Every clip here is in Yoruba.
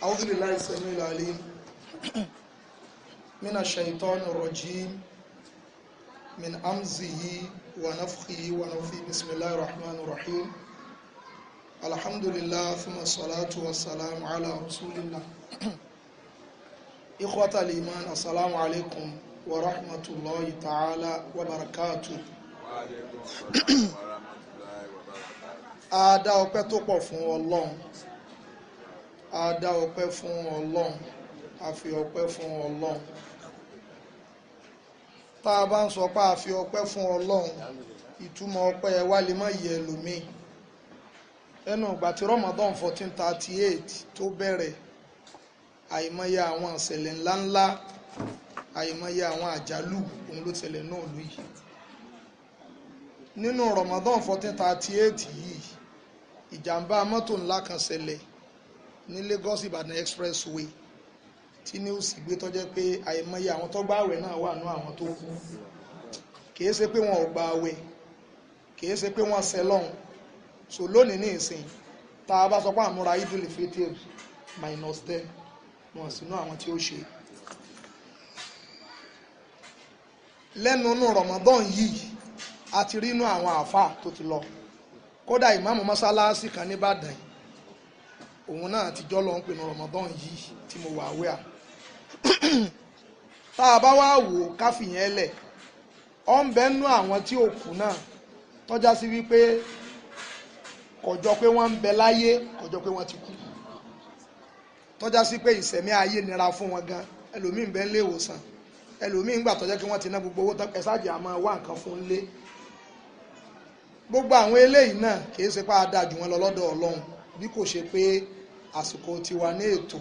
أعوذ بالله السميع العليم من الشيطان الرجيم من أمزه ونفخه ونفخه بسم الله الرحمن الرحيم الحمد لله ثم الصلاة والسلام على رسول الله إخوة الإيمان السلام عليكم ورحمة الله تعالى وبركاته. A dá ọpẹ́ tó pọ̀ fún Ọlọ́run. A dá ọpẹ́ fún Ọlọ́run. A fi ọpẹ́ fún Ọlọ́run. Tá a bá ń sọ pé a fi ọpẹ́ fún Ọlọ́run, ìtumọ̀ ọpẹ́ wa lè má yẹ ẹlòmíì. Ẹnu ìgbà tí Ramadan 1438 tó bẹ̀rẹ̀, àìmọye àwọn ìṣẹ̀lẹ̀ ńláńlá, àìmọye àwọn àjálù òun ló ṣẹlẹ̀ náà lù yìí. Nínú Ramadan 1438 yìí, ìjàmbá mọ́tò ńlá kan ṣẹlẹ̀ ní Lagos Ibadan expressway tí ní òsì gbé tó jẹ́ pé àìmọye àwọn tó gba àwẹ̀ náà wà nú àwọn tó kú. Kìí ṣe pé wọn ò gba àwẹ̀, kìí ṣe pé wọ́n ṣẹ lọ́hùn. So lónìí ní ìsìn tá a bá sọ pé àmúra Idul Fitr -10 wọn sínú àwọn tí ó ṣe. Lẹ́nu inú Ramadan yìí a ti rí inú àwọn àáfàá tó ti lọ. Kódà ìmáàmù mọ́sálásí kan nìbàdàn òun náà ti jọ́ lọ ń pè ní Ramadan yìí tí mo wà wíà. Tá a bá wá wò káfíyẹn lẹ̀ ọ́ ń bẹ́ nú àwọn tí ò kú náà tọ́já sí wípé kọjọ pé wọ́n ń bẹ láyé kọjọ pé wọ́n ti kú, tọ́já sí pé ìṣẹ̀mí ayé nira fún wọn gan. Ẹlòmíín bẹ ń lé ìwòsàn, ẹlòmíín gbà tọ́já kí wọ́n ti ná gbogbo owó ẹ̀sáàjì àmọ́ wá nǹkan fún lé. Gbogbo àwọn eléyìí náà kìí ṣe pé a dáa jù wọn lọ lọ́dọ̀ Ọlọ́run, bí kò ṣe pé àsìkò tiwa ní ètò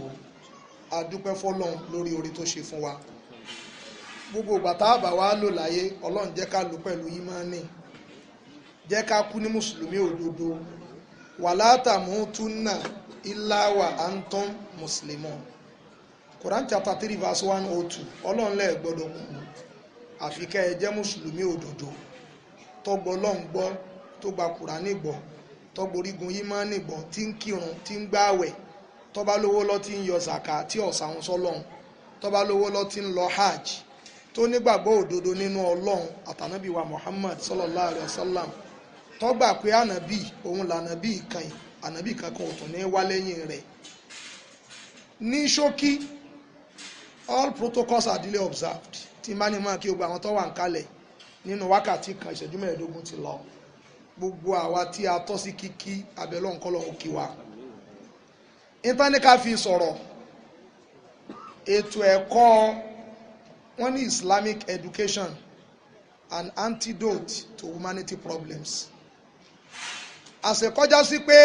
àdúpẹ́ fọ́lọ́run lórí oore tó ṣe fún wa. Gbogbo ìgbà tá a bá wá lò láyé, Ọlọ́run jẹ́ ká lò pẹ̀lú ìmánì, jẹ́ ká kú ní mùsùlùmí òdodo. Wala tamutunna illa wa antum muslimun. Quran chapter 3 verse 102. Ọlọ́run lẹ gbọ́dọ̀ kú àfi kẹ́ ẹ jẹ́ mùsùlùmí òdodo tó gbọ́ Ọlọ́run gbọ́, tó gba Kùránì gbọ́, tó gborígun ìmánì gbọ́, tí ń kírun, tí ń gbààwẹ̀, tó bá lówó lọ tí ń yọ zaka, tí ọ̀sàwọn sọ́lọ́run, tó bá lówó lọ tí ń lọ hajj, tó nígbàgbọ́ òdodo nínú Ọlọ́run àtànábì wa Muhammad sallallahu alaihi wasallam, tó gbà pé ànábì òun lànábì kan, ànábì kankan ò tún ní wá lẹ́yìn rẹ̀. Ní ṣókí, all protocols are duly observed. Tí má ní máa kí gbogbo àwọn tó wà ń kalẹ̀ nínú wákàtí kan ìṣẹ́jú 15 ti lọ. Gbogbo àwa tí a tọ́ sí kíkí abẹ́lọ́ nǹkan lọ́wọ́ kí wa. Ìtàníkà fi sọ̀rọ̀ ètò ẹ̀kọ́ wọn ní Islamic education, an antidote to humanity problems. Àṣekọjá sí pé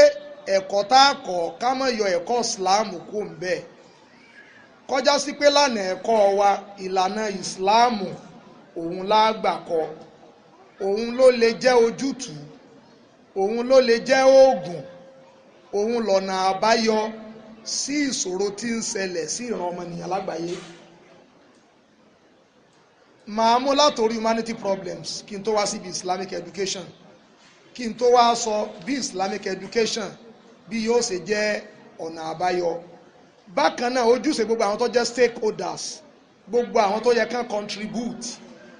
ẹ̀kọ́ tá a kọ́ ká má yọ ẹ̀kọ́ Islam kó ń bẹ́ẹ̀. Kọjá sí pé lánàá ẹ̀kọ́ wa ìlànà Islam òun lágbà kọ́, òun ló lè jẹ́ ojútùú, òun ló lè jẹ́ oògùn, òun lọ̀nà àbáyọ sí ìṣòro tí ń ṣẹlẹ̀ sí ìran ọmọnìyàn lágbàáyé. Màá mú látòrí humanity problems kí n tó wá síbi Islamic education, kí n tó wá sọ bí Islamic education bí yóò ṣe jẹ́ ọ̀nà àbáyọ. Bákan náà ojúṣe gbogbo àwọn tó jẹ́ stakeholders, gbogbo àwọn tó yẹ kán contribute,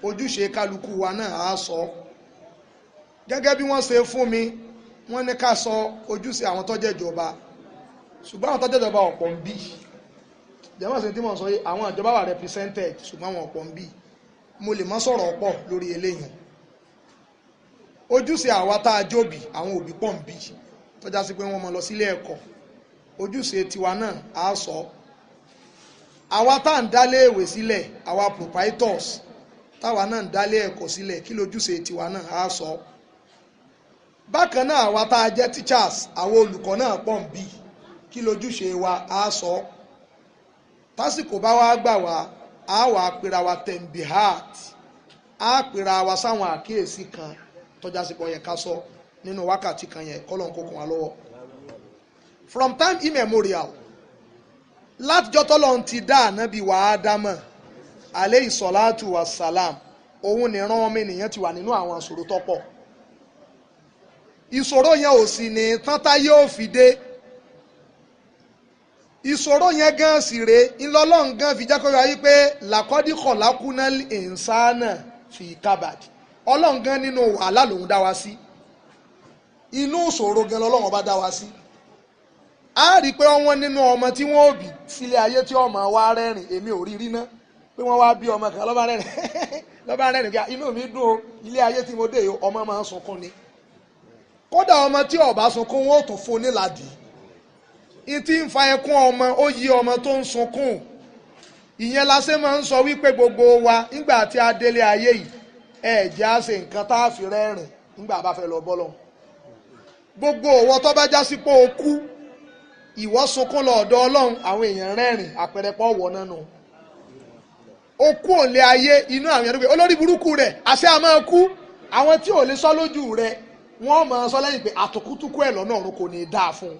ojúṣe kálukú wa náà á sọ. Gẹ́gẹ́ bí wọ́n ṣe fún mi, wọ́n ní ká sọ ojúṣe àwọn tó jẹ́ ìjọba, ṣùgbọ́n àwọn tó jẹ́ ìjọba ọ̀pọ̀ ń bí. Jẹ́mọ̀ sí tí mo sọ yìí, àwọn ìjọba wà represented ṣùgbọ́n àwọn ọ̀pọ̀ ń bí. Mo lè mọ́ sọ̀rọ̀ ọ̀pọ̀ lórí eléyìí. Ojúṣe àwa tá a jóbi, àwọn òbí pọ̀ ń bí, tọ́já sí pé wọ́n mọ lọ sílé ẹ̀kọ́, ojúṣe tiwa náà á sọ. Àwa tá à ń dálé ìwé sílẹ̀, àwa proprietors táwa náà ń dálé ẹ̀kọ́ sílẹ̀, kí lójúṣe tiwa náà á sọ. Bákan náà àwa tá a jẹ́ teachers, àwọn olùkọ́ náà pọ̀ ń bí, kí lójúṣe wa á sọ. Tásìkò bá wá gbà wá, á wà pera wa tembihat, á pera wa sáwọn àkíyèsí kan tọ́já sí pọ̀ yẹ ká sọ nínú wákàtí kan yẹn kọ́lọ̀ ń kókun wa lọ́wọ́. From time immemorial, látijọ́ tọ́lọ́run ti dá ànábì wa Ádámọ̀ alayhi salatu wa salam, òun nìran ọmọ ènìyàn ti wà nínú àwọn ìṣòro tọ́pọ̀. Ìṣòro yẹn ò sì ní tán tá yóò fi dé. ìṣòro yẹn gan sì rèé ńlọ́lọ́run gan fi jẹ́ kó yọ ayé pé làkọ́dí kọ̀lákúnálì ìǹsánà fi kábàdì ọlọ́run gan nínú wàhálà lòun dá wa sí inú ìṣòro gan lọ́lọ́run bá dá wa sí a rí i pé wọ́n nínú ọmọ tí wọ́n bí sílé ayé tí ọmọ wa rẹ́rìn èmi ò rí rí ná pé wọ́n wá bí ọmọ kan lọ́ba rẹ́rìn kí inú mi dùn o ilé ayé tí mo dé yìí ọmọ máa ń sunkún ni kódà ọmọ tí ó bá sunkún wọn ò tún fún nílàdí ìtì ń fa ẹkún ọmọ ó yí ọmọ tó ń sunkún ìyẹn la ṣe máa ń sọ wípé gbogbo wa nígbà tí a délé ayé yìí jẹ́ á ṣe nǹkan tá a fi rẹ́rìn nígbà bá fẹ́ lọ bọ́lọ̀ gbogbo òwò tó bá já sí pé o kú ìwọ sunkún lọ ọ̀dọ̀ Ọlọ́run àwọn èèyàn rẹ́rìn àpẹẹrẹ pọ̀ wọ̀ náà nù o kú òǹlẹ̀ ayé inú àwọn èèyàn olórí burúkú rẹ̀ àṣẹ àmọ́ kú àwọn tí ò lè sọ lójú rẹ̀ wọ́n máa sọ lẹ́yìn pé àtòkútúkú ẹ̀ lọ́nà ọ̀run kò ní í dáa fún un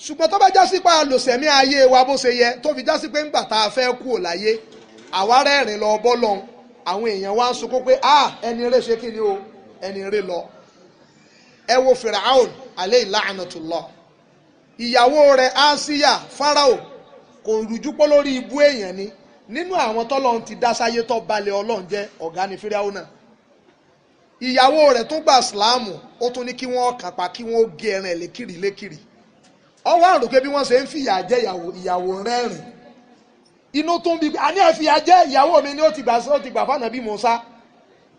ṣùgbọ́n tó bá já sí pé a lò sẹ̀mí ayé wa bó ṣe yẹ tó fi já sí pé ńgbà tá a fẹ́ kú ò láyé àwa rẹ́rìn lọ bọ́ lọ́hùn àwọn èèyàn wa ń sunkún pé ẹni rẹ̀ ṣe kí ni o ẹni rẹ̀ lọ ẹ wo Firaun alayhi la'natullah ìyàwó rẹ̀ Asiya Farao kò rújú pọ́ lórí ibú èèyàn ni nínú àwọn tọ́lọ́run ti dá sáyé tó balẹ̀ Ọlọ́run jẹ́ ọ̀gá ni Firaun náà ìyàwó rẹ̀ tún gba ìsìláàmù ó tún ní kí wọ́n kàpá kí wọ́n gé ẹran ẹ̀ lékiri ọwọ́ àrùn pé bí wọ́n ṣe ń fìyà jẹ ìyàwó rẹ́rìn inú tó ń bí àní ẹ̀ fìyà jẹ ìyàwó mi ni ó ti gbà fáànà bí Mùsá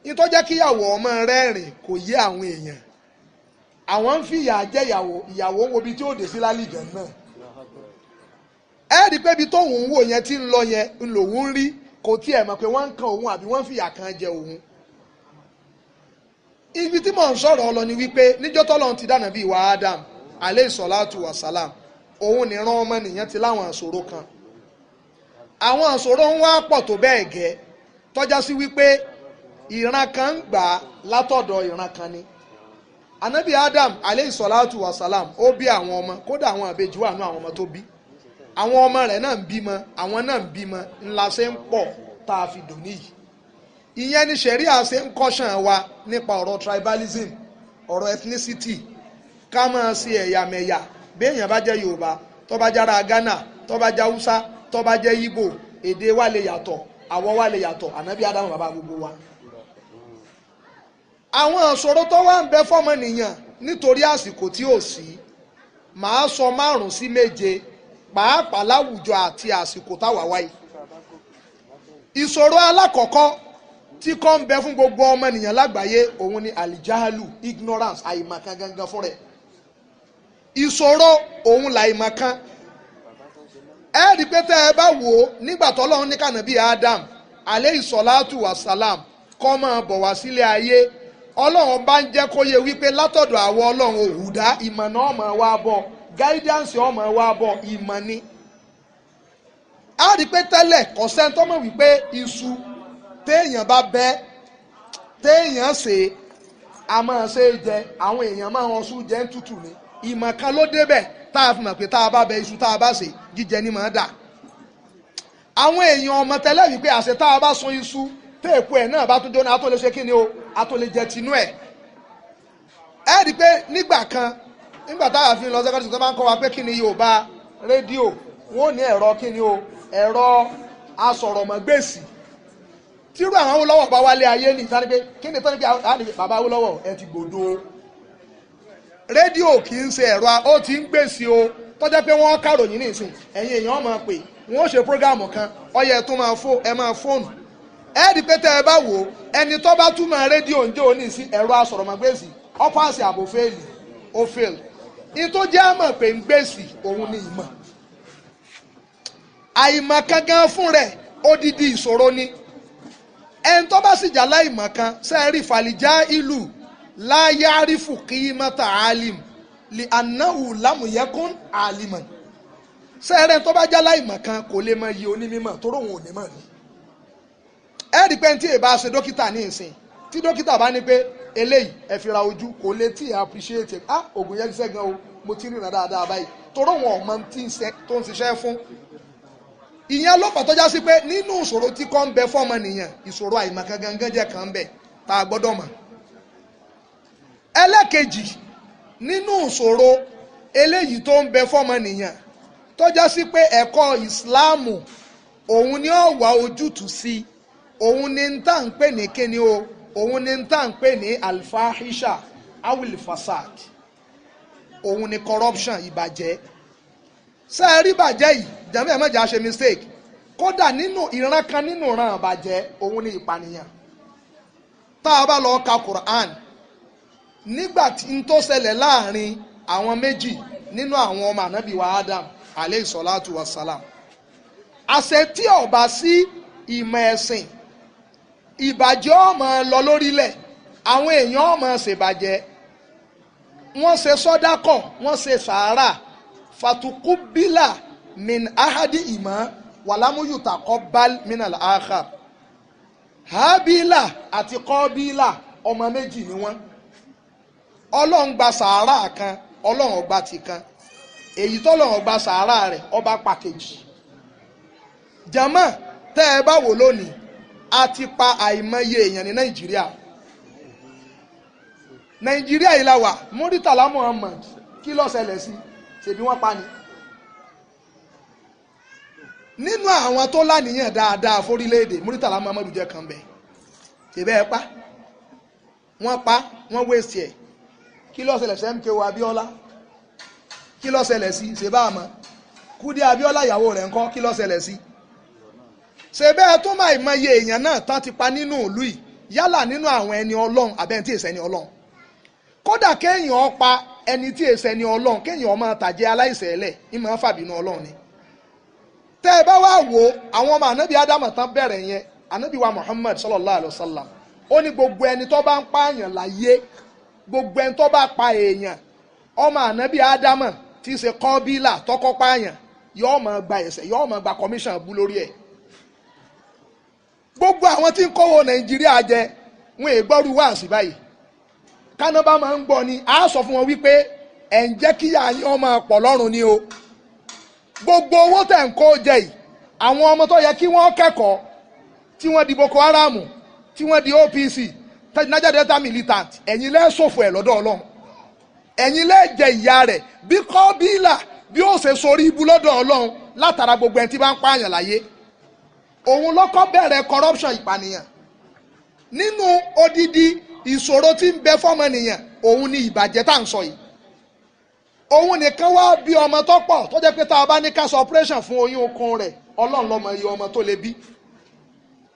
ní tó jẹ́ kí ìyàwó ọmọ rẹ́rìn kò yé àwọn èèyàn àwọn ń fìyà jẹ ìyàwó wo bí tí ó dé sí lálìjẹ náà ẹ rí i pé ibi tóun ń wò yẹn tí ń lọ yẹn ń lòun rí kò tiẹ̀ mọ̀ pé wọ́n ń kan òun àbí wọ́n ń fìyà kan jẹ òun ibi tí mò ń sọ̀rọ̀ ọ lọ ni wípé níjọ́ tọ́lọ́run ti dá Nábì wa Adam aleyhi salatu wa salam òun nìran ọmọnìyàn ti láwọn àṣòro kan àwọn àṣòro ń wá pọ̀ tó bẹ́ẹ̀ gẹ́ tọ́já sí wípé ìran kan ń gbà látọ̀dọ̀ ìran kan ni Ànábì Adam aleyhi salatu wa salam ó bí àwọn ọmọ kódà àwọn àbejì wà nú àwọn ọmọ tó bí àwọn ọmọ rẹ̀ náà ń bímọ àwọn náà ń bímọ ńlá ṣe ń pọ̀ tá a fi dòní yìí ìyẹn ni ṣẹ̀ríà ṣe ń kọ́ṣàn wa nípa ọ̀rọ̀ tribalism ọ̀rọ̀ ethnicity ká máa ṣe ẹ̀yàmẹ̀yà béèyàn bá jẹ́ Yorùbá tó bá jára Ghana tó bá jẹ́ Haúsá tó bá jẹ́ Ìgbò èdè wa lè yàtọ̀ àwọ̀ wa lè yàtọ̀ Ànábì Ádámù bàbá gbogbo wa. àwọn ìṣòro tó wà ń bẹ fọ́mọnìyàn nítorí àsìkò tí ò sí màá sọ 5 sí 7 pàápàá láwùjọ àti àsìkò táwa wáyé. ìṣòro alákọ̀ọ́kọ́ tí kò ń bẹ fún gbogbo ọmọnìyàn lágbàáyé òun ni alijahalu ignorance àìmọ̀kan gangan fún rẹ̀ ìṣòro òun làìmọ̀kan ẹ rí pé tẹ́ ẹ bá wò ó nígbà tọ́lọ́run ní kànábì Adam aleyhi salatu wa salam kó máa bọ̀ wá sílé ayé Ọlọ́run bá ń jẹ́ kó yé wípé látọ̀dọ̀ àwọn Ọlọ́run òhùdá ìmọ̀nà ọmọ wa bọ̀ guidance ọmọ wa bọ̀ ìmọ̀ ni a rí pé tẹ́lẹ̀ kò sẹ́ni tó mọ̀ wípé iṣu téèyàn bá bẹ́ téèyàn ṣe a máa ṣe é jẹ àwọn èèyàn máa wọn sùn jẹ ń tútù ni ìmọ̀ kan ló débẹ̀ tá a fi mọ̀ pé tá a bá bẹ iṣu tá a bá ṣe jíjẹ ni màá dà àwọn èèyàn ọmọ tẹ́lẹ̀ wípé àṣẹ tá a bá sun iṣu téèkù ẹ̀ náà bá tún jóná a tó lè ṣe kí ni o a tó lè jẹ tinú ẹ̀ ẹ rí i pé nígbà kan nígbà táwa fi ń lọ sẹ́kọ̀tì tó bá ń kọ́ wa pé kí ni Yorùbá rédíò wọn ò ní ẹ̀rọ kí ni o ẹ̀rọ asọ̀rọ̀mọ̀gbèsì tírú àwọn Awólọ́wọ̀ bá wálé ayé ní ìtàn pé kí ni tán ní pé bàbá Awólọ́wọ̀ ẹ ti gbòdo rédíò kì í ṣe ẹ̀rọ ó ti ń gbèsè o tọ́jọ́ pé wọ́n kàròyìn nísìn ẹ̀yin èèyàn máa pè wọ́n ó ṣe prógáàmù kan ọyẹ tó máa fóònù ẹ rí pé tẹ́ ẹ bá wò ó ẹni tó bá túmọ̀ rédíò ń jẹ́ òní sí ẹ̀rọ asọ̀rọ̀mọ̀gbèsì ọ́pàṣẹ àbò fẹ́ẹ̀lì ó fẹ́ẹ̀lì ní tó jẹ́ àmọ̀ pé ń gbèsè òun ni ìmọ̀ àìmọ̀ kankan fún rẹ̀ odidi ìṣòro ni ẹni tó bá sì jà láìmọ̀ kan sẹ́ẹ̀rì fàlìjà ìlú láyárífù kí mọ́tà alim li anahu lamuyekun aliman sẹ́ẹ̀rì tó bá jà láìmọ̀ kan kò lè mọ iye onímọ̀ tó rò wọn ò ní mọ̀ ni ẹ̀ẹ́dì pé tí èèbá ṣe dókítà ní ìsìn tí dókítà bá ní pé eléyìí ẹ fi ra ojú kò lè tí ì appreciate oògùn yẹn ṣiṣẹ́ gan o mo ti ríran dáadáa báyìí tó rò wọn ọmọ tó ń ṣiṣẹ́ fún ìyẹn lọ́pàá tó já sí pé nínú ìṣòro tí kò ń bẹ fọ́mọ nìyẹn ìṣòro àìmọ̀kan gangan jẹ́ kan ń bẹ tá a gbọ́dọ̀ mọ̀. ẹlẹ́kejì nínú ìṣòro eléyìí tó ń bẹ fọ́mọnìyàn tó já sí pé ẹ̀kọ́ ìsìláàmù òun ni ó wá ojútùú sí, òun ni ń tà ń pè ní kíni o, òun ni ń tà ń pè ní alfahisha awil fasad, òun ni corruption, ìbàjẹ́. ṣé ẹ rí bàjẹ́ yìí jàmí ẹ̀ mọ̀jà ṣe mistake, kódà nínú ìran kan nínú ìran àbàjẹ́ òun ni ìpànìyàn. tá a bá lọ ka Quran, nígbà tí n tó ṣẹlẹ̀ láàrin àwọn méjì nínú àwọn ọmọ ànábì wa Adam aleyhi salatu wa salam, àṣẹ tí ó bá sí ìmọ̀ ẹ̀sìn, ìbàjẹ́ ó máa lọ lórílẹ̀, àwọn èèyàn ó máa ṣèbàjẹ́. wọ́n ṣe sọ́dákọ̀, wọ́n ṣe sàárà, fatukubila min ahadi ìmọ̀ wàlámúyùtà kọ́bál minal akhar. Hábílà àti kọ́bílà ọmọ méjì ni wọ́n. Ọlọ́run gba sàárà kan, Ọlọ́run gba ti kan. èyí tọ́lọ́run gba sàárà rẹ̀ ọba pàkejì. jama tẹ́ ẹ bá wò lónìí, a ti pa àìmọye èèyàn ní Nàìjíríà. Nàìjíríà yìí la wà. Muritala Muhammad kí ló ṣẹlẹ̀ sí? ṣèbí wọ́n pa ni. nínú àwọn tó láníyàn dáadáa fórílẹ̀-èdè, Muritala Muhammad jẹ́ kan bẹ́ẹ̀. ṣèbí ẹ pa, wọ́n pa, wọ́n wéṣì ẹ̀. kí ló ṣẹlẹ̀ sí MKO Abíọ́lá? kí ló ṣẹlẹ̀ sí? ṣe bá a mọ̀. Kúdí Abíọ́lá ìyàwó rẹ̀ ńkọ́? kí ló ṣẹlẹ̀ sí? ṣe bẹ́ẹ̀ tó máa ìmọye èèyàn náà tán ti pa nínú ìlú yìí, yálà nínú àwọn ẹni Ọlọ́run àbẹ́ntí ìṣẹ́ni Ọlọ́run. kódà kéèyàn pa ẹni tí ìṣẹ́ni Ọlọ́run, kéèyàn máa tàjẹ́ aláìṣẹ̀ẹ́lẹ̀, ìmọ̀ fàbínú Ọlọ́run ni. tẹ́ ẹ bá wá wo àwọn ọmọ ànábì Ádámù tán bẹ̀rẹ̀ yẹn, ànábì wa Muhammad sallallahu alayhi wa sallam, ó ní gbogbo ẹni tó bá ń pààyàn láyé, gbogbo ẹni tó bá pa èèyàn, ọmọ ànábì Ádámù tí í ṣe Kọ́bílà tọ́kọ́ pààyàn, yóò máa gba ẹ̀ṣẹ̀, yóò máa gba commission bú lórí ẹ̀. gbogbo àwọn tí ń kówó Nàìjíríà jẹ wọn ègbọ́rú wá sí báyìí. kánábà máa ń gbọ́ ni a sọ fún wọn wípé ẹ̀ ń jẹ́ kíyà yín ọmọ pọ̀ lọ́rùn ni o. gbogbo owó tẹ̀ ń kó jẹ yìí, àwọn ọmọ tó yẹ kí wọ́n kẹ́kọ̀ọ́, tí wọ́n di Boko Haram, tí wọ́n di OPC, Niger Delta militant, ẹ̀yin lẹ́ ṣòfò ẹ̀ lọ́dọ̀ Ọlọ́run. ẹ̀yin lẹ́ jẹ ìyà rẹ̀ bí Kọ́bílà bí ó ṣe sorí ibú lọ́dọ̀ Ọlọ́run látara gbogbo ẹni tí bá ń pààyàn láyé. òun lọ́kọ́ bẹ̀rẹ̀ corruption, ìpànìyàn. nínú odidi ìṣòro tí ń bẹ fọ́mọnìyàn, òun ni ìbàjẹ́ tá à ń sọ yìí. òun nìkan wá bí ọmọ tó pọ̀ tó jẹ́ pé tá a bá ní ká ṣe operation fún oyún okun rẹ̀, Ọlọ́run ló mọ iye ọmọ tó lè bí.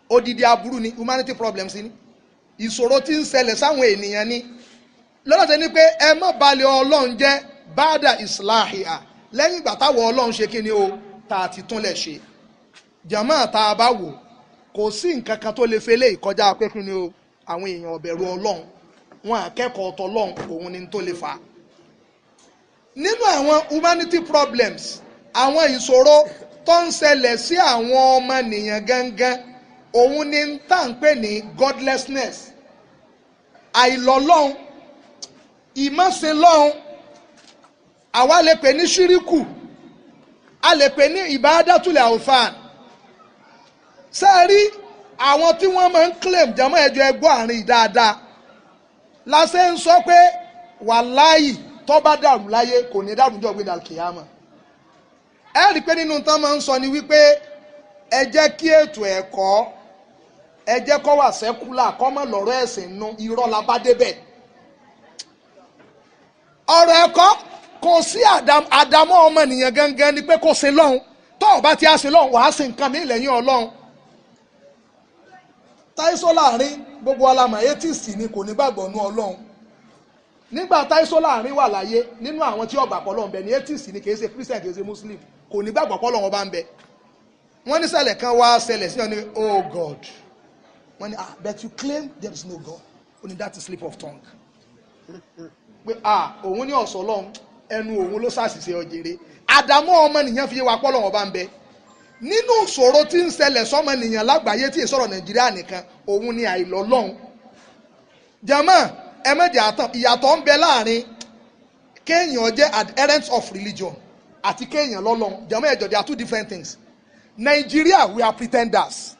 odidi aburú ni, humanity problems ni, ìṣòro tí ń ṣẹlẹ̀ sáwọn ènìyàn ni. lọ́dọ̀ tẹ́ ni pé ẹ má balẹ̀ Ọlọ́run jẹ́ báàdà islahia, lẹ́yìn ìgbà táwọn Ọlọ́run ṣe kí ni o, tá a ti túnlẹ̀ ṣe. jàmáà tá a bá wò, kò sí nǹkan kan tó lè fẹlẹ́ ìkọjá pé kí ni o, àwọn èèyàn ọ̀bẹ̀rù Ọlọ́run, wọn akẹ́kọ̀ọ́ tọ́lọ́run, òun ni tó lè fà á. nínú àwọn humanity problems, àwọn ìṣòro tó ń ṣẹlẹ̀ sí àwọn ọmọnìyàn gangan, òun ni tá à ń pè ní godlessness, àìlọ́lọ́run, ìmọ̀sìnlọ́run. àwa lè pè ní ṣíríkù, a lè pè ní ìbádàtúlẹ̀ àwòfàn. ṣé ẹ rí àwọn tí wọ́n máa ń claim jàmọ́ ẹjọ́ ẹgbọ́ àárín dáadáa, láṣẹ ń sọ pé wàláyì tó bá dàrú láyé kò ní dàrú jọ gbé dàlùkìyàmọ̀. ẹ rí i pé nínú tán máa ń sọ ni wípé ẹ jẹ́ kí ètò ẹ̀kọ́, ẹ jẹ́ kó wà sẹ́kúlà, kó má lọ́rọ̀ ẹ̀sìn nù, irọ́ la bá débẹ̀. ọ̀rọ̀ ẹ̀kọ́ kò sí àdámọ́ ọmọnìyàn gangan ni pé kò ṣe lọ́hùn. tó o bá ti á ṣe lọ́hùn, wàá ṣe nǹkan mi lẹ́yìn Ọlọ́run. táìsó láàrin gbogbo alamọ̀ atheist ni, kò ní gbàgbọ́ nú Ọlọ́run. nígbà táìsó láàrin wà láyé, nínú àwọn tí ọgbà pọ̀lọ́ ń bẹ ní atheist ni, kìí ṣe Christian kìí ṣe Muslim, kò ní gbàgbọ́ pọ̀lọ́ wọn bá ń bẹ. wọ́n ní ṣẹlẹ̀ kan wá ṣẹlẹ̀ sí ọ ní oh God, wọ́n ní but you claim there is no God, only that is slip of tongue. pé òun ní ọ̀sọ̀ Ọlọ́run, ẹnu òun ló ṣàṣìṣe ọjẹrẹ. àdámọ́ ọmọnìyàn fi yé wa pọ̀lọ́ wọn bá ń bẹ. nínú ìṣòro tí ń ṣẹlẹ̀ sọ́mọnìyàn lágbàáyé tí ìṣòro Nàìjíríà nìkan, òun ni àìlọ́lọ́run. jàmáà ẹ méjì àtàn, ìyàtọ̀ ń bẹ láàrin kéèyàn jẹ́ adherents of religion àti kéèyàn lọ́lọ́run. jàmáà ẹ̀jọ̀, they are two different things. Nigeria, we are pretenders.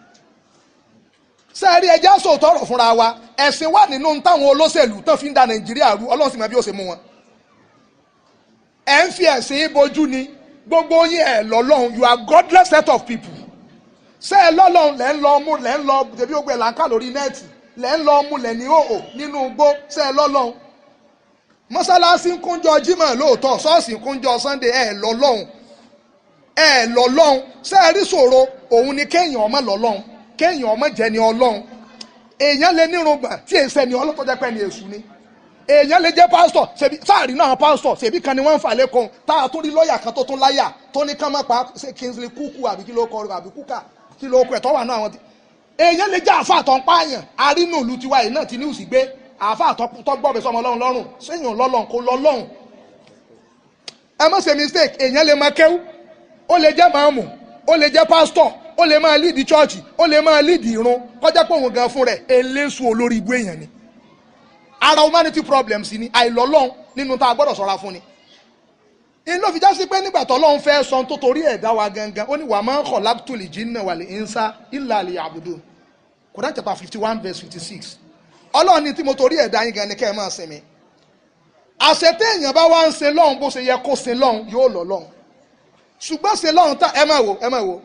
sẹ́ẹ̀rí ẹjẹ́ sòótọ́ ọ̀rọ̀ fúnra wa, ẹ̀sìn wà nínú táwọn olóṣèlú tán fi ń da Nàìjíríà rú, Ọlọ́run sì mọ bí ó ṣe mú wọn. ẹ̀ ń fi ẹ̀sìn bojú ni gbogbo yín ẹ̀ lọ́lọ́run. You are godless set of people. ṣé ẹ lọ́lọ́run lẹ́ ń lọ mú lẹ́ ń lọ tẹ̀bí ogun ẹ̀ là ń kà lórí nẹ́ẹ̀tì lẹ́ ń lọ mú lẹ́ ní òò nínú igbó. ṣé ẹ lọ́lọ́run. mọ́sálásí ń kúnjọ jímọ̀ lóòótọ́ ṣọ́ọ̀ṣì ń kúnjọ sunday ẹ̀ lọ́lọ́run. ẹ̀ lọ́lọ́run. ṣé ẹ rí ṣòro òun ni kéèyàn ọmọ lọ́lọ́run kéèyàn ọmọ jẹ́ ni ọlọ́run. èèyàn lè nírùngbọ̀n tí èsẹ̀ ni ọlọ́tọ́ jẹ́ pẹ́ ni èṣù ni. èèyàn lè jẹ́ pásítọ̀ ṣebí sáàrí náà pásítọ̀ ṣebí kan ni wọ́n ń fà lẹ́kọ̀ọ́ tá a tún rí lọ́ọ̀yà kan tó tún láyà tó ní kán má pa ṣe Kingsley Kúkú àbí kí ló kọ àbí Kúkà kí ló kọ ẹ̀ tó wà náà àwọn tí. èèyàn lè jẹ́ àáfà tó ń pààyàn arínú ìlú tiwa yìí náà ti ní òsì gbé àáfà tó gbọ́bẹ̀ sọmọ ọlọ́run lọ́rùn séèyàn lọ́lọ́run kó lọ́lọ́run. ẹ má ṣe mistake èèyàn lè máa kéwú ó lè jẹ́ máàmù ó lè jẹ́ pásítọ̀ ó lè máa lead church ó lè máa lead ìrun kọjá pé òun gan fún rẹ̀ eléṣù olórí ibú èèyàn ni. ara humanity problems ni àìlọ́lọ́run nínú tá a gbọ́dọ̀ ṣọ́ra fún ni. in ló fi já sí pé nígbà tó Ọlọ́run fẹ́ sọ tó torí ẹ̀dá wa gangan ó ní wa ma khalaqtul jinna wal insa illa liya'budun. Quran chapter 51 verse 56. Ọlọ́run ní tí mo torí ẹ̀dá yín gan ni kẹ́ ẹ máa sìn mí. àṣetẹ́ èèyàn bá wá ń sin lọ́hùn bó ṣe yẹ kó sin lọ́hùn yóò lọ lọ́hùn. ṣùgbọ́n sin lọ́hùn tá ẹ máa wò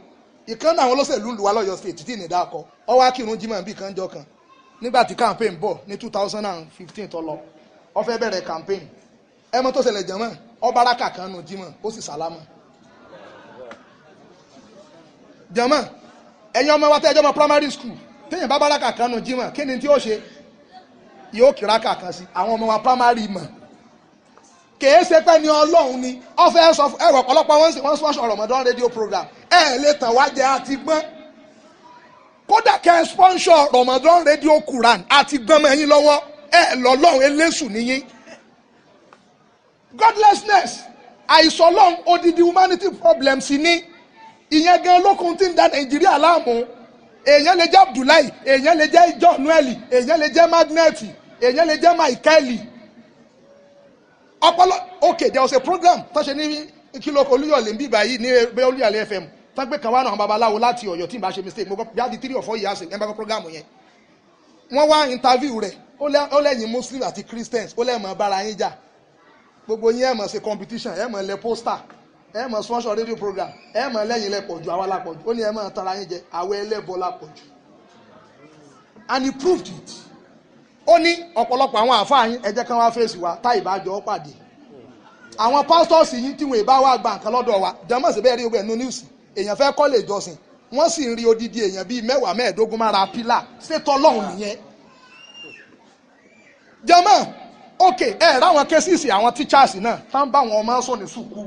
ìkànnì àwọn olóṣèlú ìlú wa lọ́yọ̀ state tí ì ní dákọ̀ ọwọ́ akírun jimoh bíi kan jọ kan nígbà tí campaign bọ̀ ní 2015 tó lọ ó fẹ́ bẹ̀rẹ̀ campaign ẹ mọ̀ tó ṣẹlẹ̀ jẹ́mọ́ ọba araka kan nù jimoh ó sì sálámà jẹ́mọ́ ẹ̀yin ọmọ wa tẹ́ ẹjọ́ mọ́ primary school téèyàn bá baraka kan nù jimoh kí ni tí ó ṣe yóò kíraka kan sí àwọn ọmọ wa primary mọ̀ kèé ṣe pé ní ọlọ́run ni ó fẹ́ sọ ẹ̀rọ ọ̀pọ̀lọpọ̀ wọ́n sponsor Ramadan radio program lè tàn wá jẹ àti gbọ́n kódà kẹ́ sponsor Ramadan radio Quran àti gbọ́n mọ́ ẹ̀yin lọ́wọ́ lọ́lọ́run eléṣù níyìn godlessness àìsọlọ́run odidi humanity problems ní ìyẹn gan lókun tí ń da Nàìjíríà láàmú èèyàn lè jẹ́ Abdullahi èèyàn lè jẹ́ Johnueli èèyàn lè jẹ́ Magnet èèyàn lè jẹ́ Michaeli okay there was a program tó ṣe ní kílókò Olúyọ̀lé ń bí báyìí ní bẹ́ẹ̀ Olúyọ̀lé FM tó gbé kan wá náà babaláwo láti Ọ̀yọ́ tí n bá ṣe mistake mo gbọ́ bí i 3 or 4 years ẹ̀ ń bá gbọ́ program yẹn wọ́n wá interview rẹ̀ ó lẹ́yìn Muslim àti Christians ó lẹ́mọ̀ bára yín jà gbogbo yín ẹ̀ mọ̀ ṣe competition ẹ̀ mọ̀ lẹ poster ẹ̀ mọ̀ sponsor radio program ẹ̀ mọ̀ lẹ́yìn lẹ́pọ̀jù àwa lápọ̀jù ó ní ẹ̀ mọ̀ tara yín jẹ àwọ̀ ẹlẹ́bọ lápọ̀jù and he proved it. Ó ní ọ̀pọ̀lọpọ̀ àwọn àfáà yín ẹ jẹ́ kán wá fèsì wa tá ìbájọ́ pàdé àwọn pastors yìí tí wọ́n ìbá wá gba nǹkan lọ́dọ̀ wa jẹ́mọ̀ sí bẹ́ẹ̀ rí ogun ẹ̀nu news èèyàn fẹ́ kọ́ lè jọsìn wọ́n sì ń rí odidi èèyàn bíi 10 15 mára pílà ṣètò ọlọ́run nìyẹn jẹ́mọ̀ ok ráwọn kẹ́sìsì àwọn teachers náà tá ń bá wọn ọmọ sọ ní sùkúù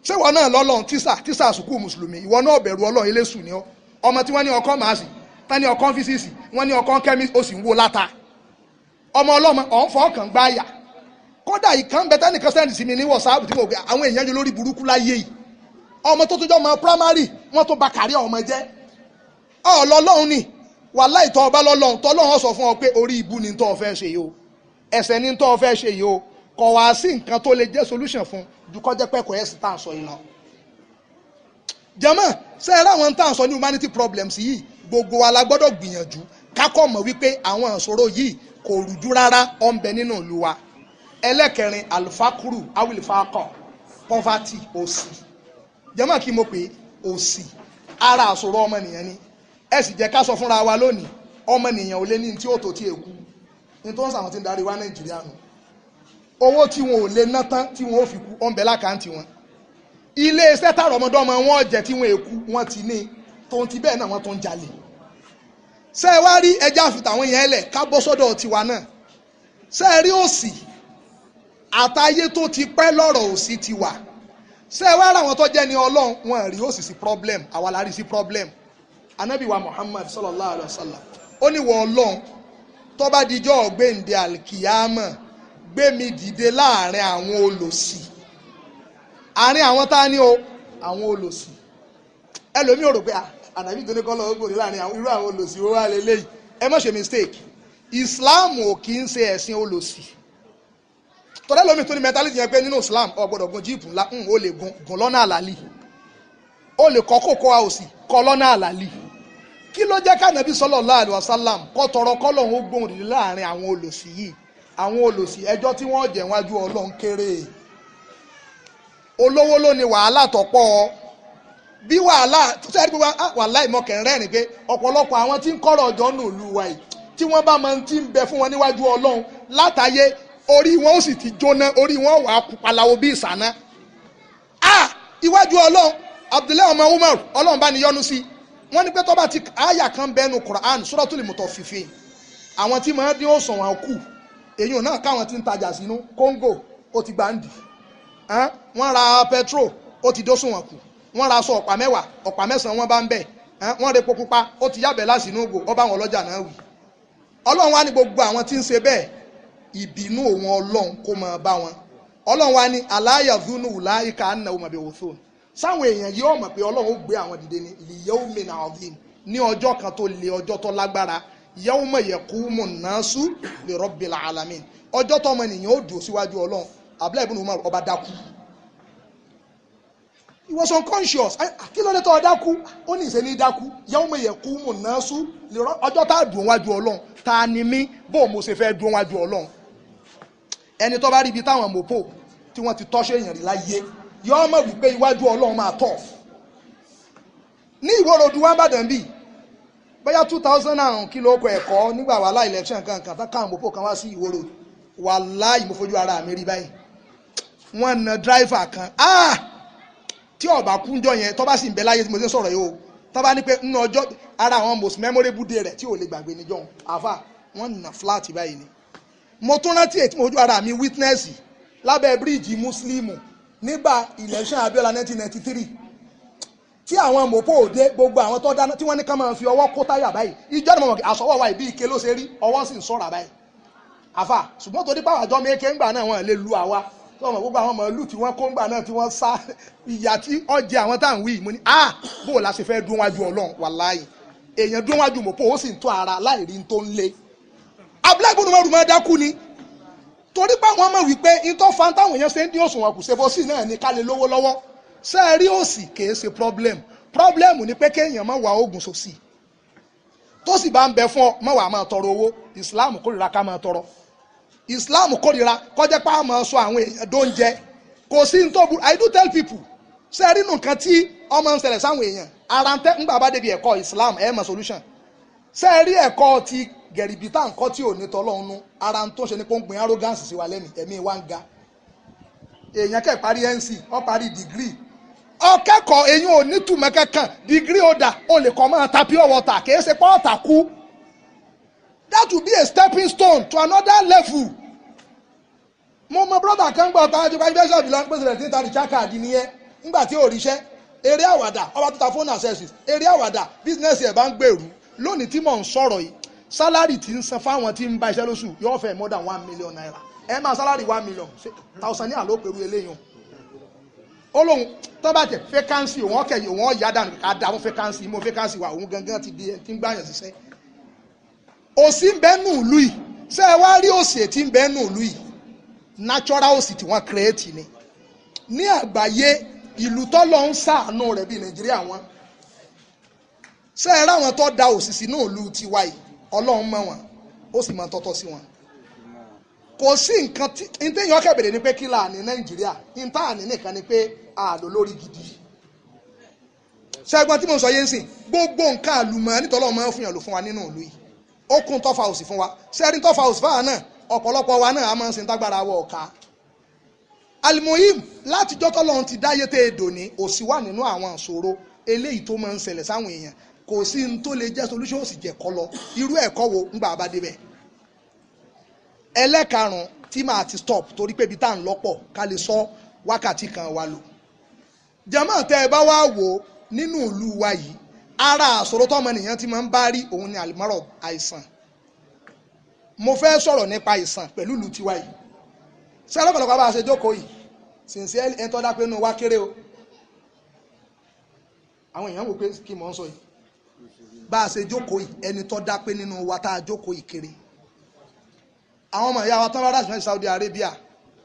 ṣé ìwọ náà lọ́lọ́run tíṣà sùkúù mùsùlùmí ìwọ náà bẹ̀rù ọlọ́run eléṣù ni ọ ọmọ tí wọ́n ní ọkọ́ màásì tán ní ọkọ́ físíìsì wọ́n ní ọkọ́ kẹ́mí ó sì ń wo láta ọmọ ọlọ́mọ ọ̀hún fọ́ọ̀kàn gbáyà kódà ìkan bẹ tẹ́nìkan sẹ́ndì sí mi ní wọ̀sáàbù tí mo gbé àwọn èèyàn yóò lórí burúkú láyé yìí ọmọ tó tún jọ ọmọ primary wọ́n tó ba kárí ọmọ jẹ́ ọlọ́lọ́run ni wàláhì tọ́ ọba lọ́lọ́run tọ́lọ́run sọ fún ọ pé orí ibu ni tọ́ ọ fẹ́ ṣe yìí o ẹ̀ṣẹ̀ ni tọ́ ọ fẹ́ ṣe yìí o kọ̀ wá sí nǹkan tó lè jẹ́ solution fún dukọ́ jẹ́ pẹ́kọ̀ ẹ̀sìn tá à ń sọ yìí lọ. jẹ́mọ̀ ṣe é ráwọn tá à ń sọ ní humanity problems yìí gbogbo wa la gbọ́dọ̀ gbìyànjú kákọ́ mọ̀ wípé àwọn ìṣòro yìí kò rújú rárá ó ń bẹ nínú ìlú wa. Ẹlẹ́kẹrin alifakuru awilifakọ poverty òṣì jẹ́mọ̀ kí mo pè òṣì ara àṣòro ọmọnìyàn ni ẹ sì jẹ́ ká sọ fúnra wa lónìí ọmọnìyàn ò lé ní tí ó tó tí èkú ní tó ń sàwọn tí ń darí wa Nàìjíríà nù owó tí wọn ò lè ná tán tí wọn ò fi kú ó ń bẹ lákàntì wọn ilé iṣẹ́ tààrọ̀mọdọ́mọ wọn jẹ́ tí wọn èkú wọn ti ní tóun ti bẹ́ẹ̀ náà wọ́n tó ń jalè ṣé ẹ wá rí ẹja àfitàwọn yẹn lẹ̀ ká bọ́ sọ́dọ̀ tiwa náà ṣé ẹ rí òṣì àtayé tó ti pẹ́ lọ́rọ̀ òṣì ti wà ṣé ẹ wá ra àwọn tó jẹ́ ní Ọlọ́run wọn rí òṣì sí problem àwa la rí sí problem Ànábì wa Muhammad sallallahu alayhi wa sallam ó ní wọ Ọlọ́run tó bá dijọ́ ọ̀gbẹ́ǹde alkiyama gbé mi dìde láàrin àwọn olòṣì àárín àwọn tá a ní o àwọn olòṣì ẹlòmíì ò rò pé Ànábì tó ní kọ́ lọ́wọ́ gbòdì láàrin irú àwọn olòṣì ó wà lélẹ́yìí ẹ má ṣe mistake Islam ò kì í ṣe ẹ̀sìn olòṣì tọ́lá lómi tó ní mentality yẹn pé nínú Islam o gbọ́dọ̀ gun jíìpù ńlá ó lè gun lọ́nà àlàlì ó lè kọ́ kókó àòsì kọ́ lọ́nà àlàlì kí ló jẹ́ k'Ànábì sallallahu alaihi wasallam kọ́ tọrọ kọ́lọ́hún ó gbóhùn dìde láàrin àwọn olòṣì yìí àwọn olòṣì ẹjọ́ tí wọ́n jẹ̀ wájú Ọlọ́run kéré olówó ló ní wàhálà tó pọ̀ bí wàhálà tó sẹ́ni gbogbo wàhálà ìmọ̀kẹ́ rẹ́rìn pé ọ̀pọ̀lọpọ̀ àwọn tí ń kọ́rọ̀ ọjọ́ nù lù wá yìí tí wọ́n bá máa ti ń bẹ fún wọn níwájú ọlọ́run látàyé orí wọn ó sì ti jóná orí wọn wà á kú palawo bí ìsáná iwájú ọlọ́run Abdullahi ọmọ Umar ọlọ́run bá ní yọ́nú sí wọ́n ní pé tó bá ti àyà kan bẹ́nu Quran Suratul Mutaffifin àwọn tí máa dín òsàn wọn kù èyí náà káwọn tí ń tajà sínú Congo ó ti gbà ń dì wọ́n ra petrol ó ti dósùn wọn kù wọ́n ra aṣọ ọ̀pá mẹ́wàá ọ̀pá mẹ́sàn-án wọ́n bá ń bẹ̀ wọ́n repo pupa ó ti yábẹ̀ lásìnú ògò ọba àwọn ọlọ́jà náà wì ọlọ́run wá ní gbogbo àwọn tí ń ṣe bẹ́ẹ̀ ìbínú òun ọlọ́run kó máa bá wọn ọlọ́run wá ní aláyàzúnú wùláìka àná òmàbẹ̀ òfò sáwọn èèyàn yìí ó mọ̀ pé ọlọ́run ó gbé àwọn dìde ní liyawmin adhim ní ọjọ́ kan tó le ọjọ́ tó lágbára yawma yaqumu nnasu li rabbil alamin ọjọ́ tó ọmọ ènìyàn ó dùn síwájú ọlọ́run Abdullahi ibn Umar ọba dákú he was unconscious kí ló dé tó dákú ó ní ìṣe ní dákú yawma yaqumu nnasu ọjọ́ tá a dùn wájú ọlọ́run ta ni mí bó mo ṣe fẹ́ dùn wájú ọlọ́run ẹni tó bá rí ibi táwọn mọ̀pọ̀ tí wọ́n ti tọ́ṣẹ́ èèyàn rí láyé yọ́ mọ̀ wípé iwájú ọlọ́run máa tọ̀ ní ìwòròdú wá bàdàn bíi bóyá 2000 kí ló kọ ẹ̀kọ́ nígbà wàhálà election kankan tá káwọn mọ̀pọ̀ kan wá sí ìwòròdú wàláhì mo fojú ara mi rí báyìí wọ́n na driver kan tí ọba kúnjọ yẹn tó bá sì ń bẹ láyé tí mo ti ń sọ̀rọ̀ yìí o tó bá ní pé nínú ọjọ́ ara àwọn most memorable day rẹ̀ tí ò lè gbàgbé níjọ́ àfà wọ́n na flat báyìí ni mo tún rántí èyí tí mo fojú ara mi witness lábẹ́ bíríìjì Muslim nígbà election Abiola 1993 tí àwọn mọ̀pọ̀ òde gbogbo àwọn tó dáná tí wọ́n ní ká máa fi ọwọ́ kó táyà báyìí ìjọ ni mo mọ̀ àsọwọ́ wa ìbí ike ló ṣe rí ọwọ́ sì ń sọ̀rọ̀ báyìí àfà ṣùgbọ́n tó dípò àjọ méke ńgbà náà wọ́n lè lu àwa tó mọ̀ gbogbo àwọn màálù tí wọ́n kó ńgbà náà tí wọ́n sá ìyà tí ọjẹ́ àwọn táwọn wí mo ní bó o la ṣe fẹ́ dún wájú Ọlọ́run wàláhì èèyàn dún wájú mọ̀pọ̀ ó sì ń tó ara láì rí tó ń lé Abdullahi ibn Umar máa dákú ni torí pé àwọn ọmọ wípé ìtọ́ fan táwọn èèyàn ṣe ń dín òṣùwọ̀n kù ṣe bọ́ sí náà ní ká lè lówó lọ́wọ́ ṣé ẹ rí òṣì kìí ṣe problem ni pé kéèyàn má wà oògùn sòsì tó sì bá ń bẹ fún ọ má wà máa tọrọ owó Islam kórìíra ká máa tọrọ Islam kórìíra kọjá pé a máa sọ àwọn èèyàn tó ń jẹ kò sí ní tó burú I do tell people ṣé ẹ rí nǹkan tí ọmọ ń ṣẹlẹ̀ sáwọn èèyàn ara ń tẹ́ ńgbà bá débi ẹ̀kọ́ Islam ẹ̀ mọ̀ solution ṣé ẹ rí ẹ̀kọ́ ti gẹ̀rìbìtà nǹkan tí ò ní tọ́lọ́run nú ara tó ń ṣe ní pọ́npin arrogance sí wa lẹ́nu ẹ̀mí wa ń ga èèyàn kẹ́ parí NC ó parí degree ọkẹ́kọ̀ọ́ èyí ò ní túmọ̀ kankan degree holder ó lè kọ́ máa ta pure water kì í ṣe pọ́ọ̀tà kú that will be a stepping stone to another level mo mọ brother kan gbọ́ ọ̀tá ajọ́ kájú bẹ́sẹ̀ ìlànà pèsè rẹ̀ tí ń ta recharge card nìyẹn nígbà tí ò ríṣẹ́ eré àwàdà ọba tó ta phone accessories eré àwàdà business ẹ̀ bá ń gbèrú lónìí tí mò ń sọ̀rọ̀ yìí sálárì tí ń san fáwọn tí ń bá iṣẹ́ lóṣù yóò fẹ́ more than 1 million naira ẹ máa sálárì 1 million thousand ní àlọ́ pẹ̀lú eléyìí ó lóun tó bá tẹ̀ vacancy òun ọ̀kẹ́ òun ọ̀yá dànù ká dà fún vacancy mo vacancy wà òun gangan ti di ẹ tí ń gbàyàn ṣiṣẹ́ òsì ń bẹ́ẹ̀ nù ìlú yìí ṣé ẹ wá rí òsì tí ń bẹ́ẹ̀ nù ìlú yìí natural òsì tí wọ́n create ni ní àgbáyé ìlú tó lọ ń ṣàánú rẹ̀ bíi Nàìjíríà wọn ṣé ẹ ráwọn tó da òsì sínú ìlú tiwa yìí Ọlọ́run mọ̀ wọ́n ó sì máa tọ́tọ́ sí wọn kò sí nǹkan tí téèyàn kẹ̀bẹ̀rẹ̀ ni pé kí là ní Nàìjíríà níta àní nìkan ni pé àlò lórí gidi ṣẹ́gbọ́n tí mo sọ yé ń sìn gbogbo nǹkan àlùmọ́ nítorí ọmọ fún yàn ló fún wa nínú ìlú yìí ó kún tọ́fà òsì fún wa ṣẹ́rin tọ́fà òsì fáwọn náà ọ̀pọ̀lọpọ̀ wa náà a máa ń sin tágbára wọ ọ̀ka alimoyim látijọ́ tọ́lọ́run ti dáyé tẹ́ èdò ní òsì wà nínú àwọn ìṣòro eléyìí tó máa ń ṣẹlẹ̀ sáwọn èèyàn kò sí ní tó lè jẹ́ solution ó sì jẹ́ kọ́ lọ irú ẹ̀kọ́ wo ń gbà bá débẹ̀ ẹlẹ́karùn-ún tí màá ti stop torí pé ibi tá à ń lọ́pọ̀ ká lè sọ wákàtí kan wa lò jàmáà tẹ́ ẹ bá wá wò nínú ìlú wa yìí ara àṣòro tọ́mọnìyàn ti máa ń bá rí òun ni àlùmọ́rọ̀ àìsàn mo fẹ́ sọ̀rọ̀ nípa àìsàn pẹ̀lú ìlú tiwa yìí ṣé ọlọ́pọ̀lọpọ̀ bá a ṣe jókòó yìí sìnsì ẹni tó dá pé inú wa kéré o àwọn èèyàn wò pé kí mò ń sọ yìí bá a ṣe jókòó yìí ẹni tó dá pé nínú wa tá a jókòó yìí kéré àwọn ọmọ ìyá wa tán rárá sí Saudi Arabia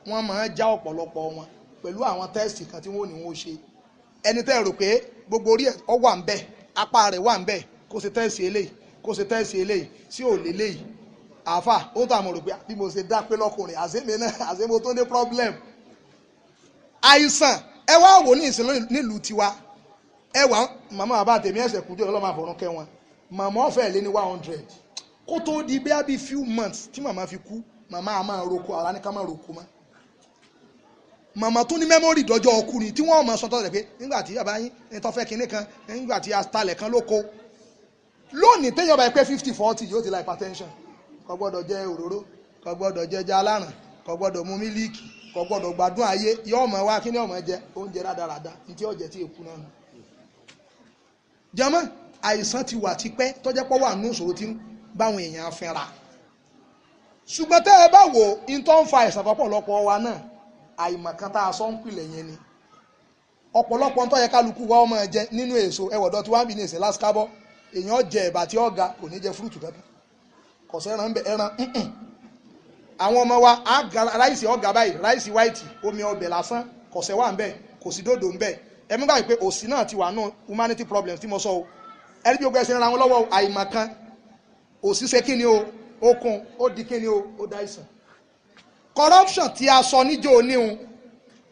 wọ́n máa ń já ọ̀pọ̀lọpọ̀ wọn pẹ̀lú àwọn tẹ́sì kan tí wọ́n ní wọ́n ṣe ẹni tẹ́ rò pé gbogbo orí ẹ̀ ọ wà ń bẹ̀ apá rẹ̀ wà ń bẹ̀ kó ṣe tẹ́sì eléyìí kó ṣe tẹ́sì eléyìí sí òlé léyìí àáfà ó tà mọ̀ rò pé bí mo ṣe dá pé lọ́kùnrin àṣẹ́mi náà àṣẹ́mi tó ní problem àìsàn ẹ wá wò ní ìsìn nílùú tiwa ẹ wà màmá bàbá tèmi ẹsẹ̀ kújọ́ ọlọ́mọ àfọ̀rún kẹ́ wọn màmá ọ̀fẹ́ lé ní 100 kó tó di bí i few months tí màmá fi kú màmá a máa roko àwa ní ká máa roko mọ́ màmá tó ní mẹ́mórì dọ́jọ́ ọkùnrin tí wọ́n mọ̀ sọ́tọ̀ rẹ̀ pé nígbà tí bàbá yín ní tọ́fẹ́ kinní kan nígbà tí astalẹ̀ kan ló kó lónìí téèyàn bá pé 50-40 yóò ti la hypertension kò gbọ́dọ̀ jẹ òróró kò gbọ́dọ̀ jẹ ẹja aláràn kò gbọ́dọ̀ mu mílíìkì kò gbọ́dọ̀ gbádùn ayé yóò mọ̀ wá kí ni ọmọ jẹ oúnjẹ rádaràda ní tí ọ̀jẹ̀ tí èkú náà nù. jẹ́mọ́ àìsàn ti wà tipẹ́ tọ́jẹ́ pọ́ wà nù ìṣòro tí ń báwọn èèyàn fẹ́ra ṣùgbọ́n tẹ́ ẹ bá wò in tó ń fa àìsàn fọ́pọ̀lọpọ̀ wa náà àìmọ̀kan tá a sọ ń pìlẹ̀ yẹn ni ọ̀pọ̀lọpọ̀ tó yẹ kálukú wa ọmọ jẹ nínú èso ẹwọ̀dọ̀ tí wọ́n ń bì ní ìsìn lásìkábọ̀ èèyàn jẹ ẹ̀bà tí ọ̀gá kò ní jẹ fúrúùtù kankan kò sẹ́ran ń bẹ ẹran àwọn ọmọ wa ráìsì ọ̀gá báyìí ráìsì wáìtì omi ọbẹ̀ lásán kò sẹ́wà ń bẹ kò sí dòdò ń bẹ ẹ̀mí gbà pé òsì náà ti wà nù humanity problems tí mo sọ o ẹni bí ogun ẹsẹ̀ ra wọn lọ́wọ́ àìmọ̀kan òsì ṣe kí ni o okun ó di kí ni o ó dá ìsàn corruption tí a sọ níjó oníhun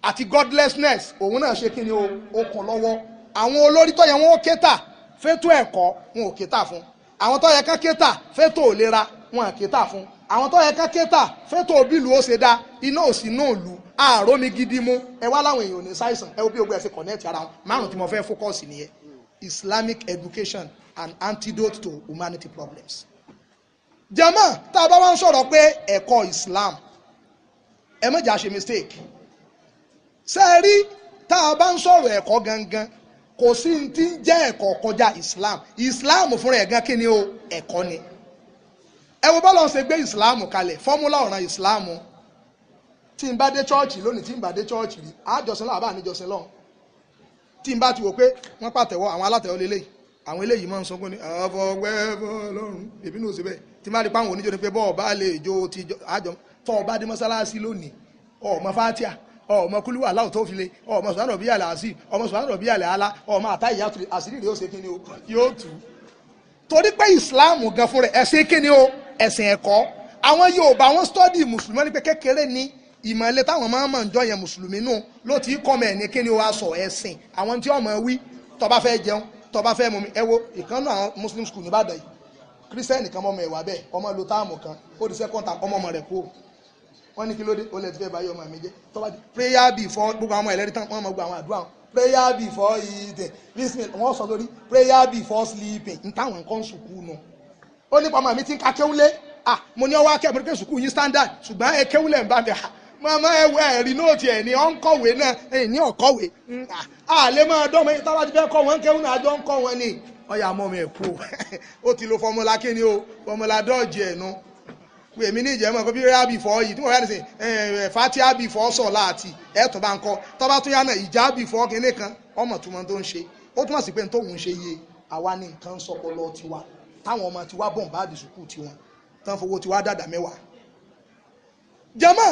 àti godlessness òun náà ṣe kí ni o okun lọ́wọ́ àwọn olórí tó yẹ wọn ó kéta fétò ẹ̀kọ́ wọn ò kéta fún àwọn tó yẹ ká kéta fétò ìlera wọn à kéta fún àwọn tó yẹ ká kéta fétò bílù ó ṣe dá iná òsì náà lù àárọ̀ gidi mú ẹ wá láwọn èèyàn ò ní ṣàìsàn ẹ wo bí ogun ẹ ṣe connect ara wọn márùn tí mo fẹ́ focus nìyẹn Islamic education and antidote to humanity problems. jama tá a bá wá ń sọ̀rọ̀ pé ẹ̀kọ́ Islam ẹ má jà ṣe mistake ṣe é rí tá a bá ń sọ̀rọ̀ ẹ̀kọ́ gangan kò sí ní tí ń jẹ́ ẹ̀kọ́ kọjá Islam fúnra ẹ̀ gan kí ni o ẹ̀kọ́ ni ẹ wo bọ́lá ń ṣe gbé Islam kalẹ̀ fọ́múlà ọ̀ràn Islam tí n bá dé chọ́ọ̀chì lónìí tí n bá dé chọ́ọ̀chì rí àjọsìn lọ́wọ́ àbá àníjọsìn lọ́wọ́ tí n bá ti wò pé wọ́n pàtẹ́wọ́ àwọn alátẹ̀wọ́ lélẹ́yìí àwọn eléyìí máa ń sọgbọ́n ní àfọwẹ́fọ́ lọ́rùn èmi náà ṣe bẹ́ẹ̀ tí n bá rí páwọn oníjó ni pé bọ́ọ̀ bá lè jó ti àjọ tọ́ ọ bá dé mọ́sálásí lónìí ọmọ fatia ọmọ kúlú aláwọ̀ tó fi lé ọmọ sùnánà bí àlẹ́ àṣì ọmọ sùnánà bí àlẹ́ àlá ọmọ àtàyè àṣírí rẹ̀ ó ṣe kí ni o yóò tù ú torí pé Islam gan fún rẹ̀ ẹ̀sìn kí ni o ẹ̀sìn ẹ̀kọ́ àwọn Yorùbá wọn stọ́dì mùsùlùmí ní pé kékeré ni ìmọ̀lẹ́ táwọn máa ń mọ̀ ń jọ yẹn mùsùlùmí nù ló ti kọ́ mọ̀ ẹ̀ ní kí ni o wá sọ ẹ̀sìn àwọn tí ọmọ wí tó bá fẹ́ jẹun tó bá fẹ́ mú mi ẹ wo ìkànnì àwọn Muslim school ní Ìbàdàn yìí kírísítẹ́nì kan mọ́mọ́ ẹ̀wà bẹ́ẹ̀ ọmọ lo táàmù kan ó di second time ọmọ rẹ̀ kú wọ́n ní kí ló dé ó lè ti fẹ́ báyọ̀ ọmọ mi jẹ́ tó bá di prayer before gbogbo àwọn ẹlẹ́rìí tán wọ́n mọ̀ gbogbo àwọn àdúrà prayer before eating bismillah wọ́n sọ lórí prayer before sleeping n táwọn nǹkan sùkú nù ó ní pàmò mi ti ń ka kéwúlé mo ní ọwọ́ akẹ́kọ̀ọ́ pé sùkú yín standard ṣùgbọ́n ẹ kéwúlé ń bá mi mama ẹwẹ ẹ̀rí nóòtì ẹ̀ ní ọ̀nkọ̀wé náà ẹ̀yìn ní ọ̀kọ̀wé àlẹ́ máa dọ́mọ yìí tábà ti fẹ́ kọ́ wọn kéwù náà àjọ ń kọ́ wọn ni ọ̀yà mọ́ mi kú ó ti lo fọmọlá kíni o fọmọlá dọ́ọ̀jì ẹ̀ nu pé èmi ní ìjẹ́mọ̀ kó bí rẹ́ àbí fọ́ yìí tí mo rẹ́ nìsín fati àbí fọ́ sọ̀ láàtì ẹ̀ tó bá ń kọ́ tọ́ba tún yá náà ìjà àbí fọ́ kíní kan ọmọ túmọ̀ tó ń ṣe ó túmọ̀ sí pé n tóun ṣe yé àwa ní nǹkan sọpọlọ tiwa táwọn ọmọ tiwa bọ̀ ń bá àdìsúkú tiwọn tán fowó tiwa dàdà mẹ́wàá jama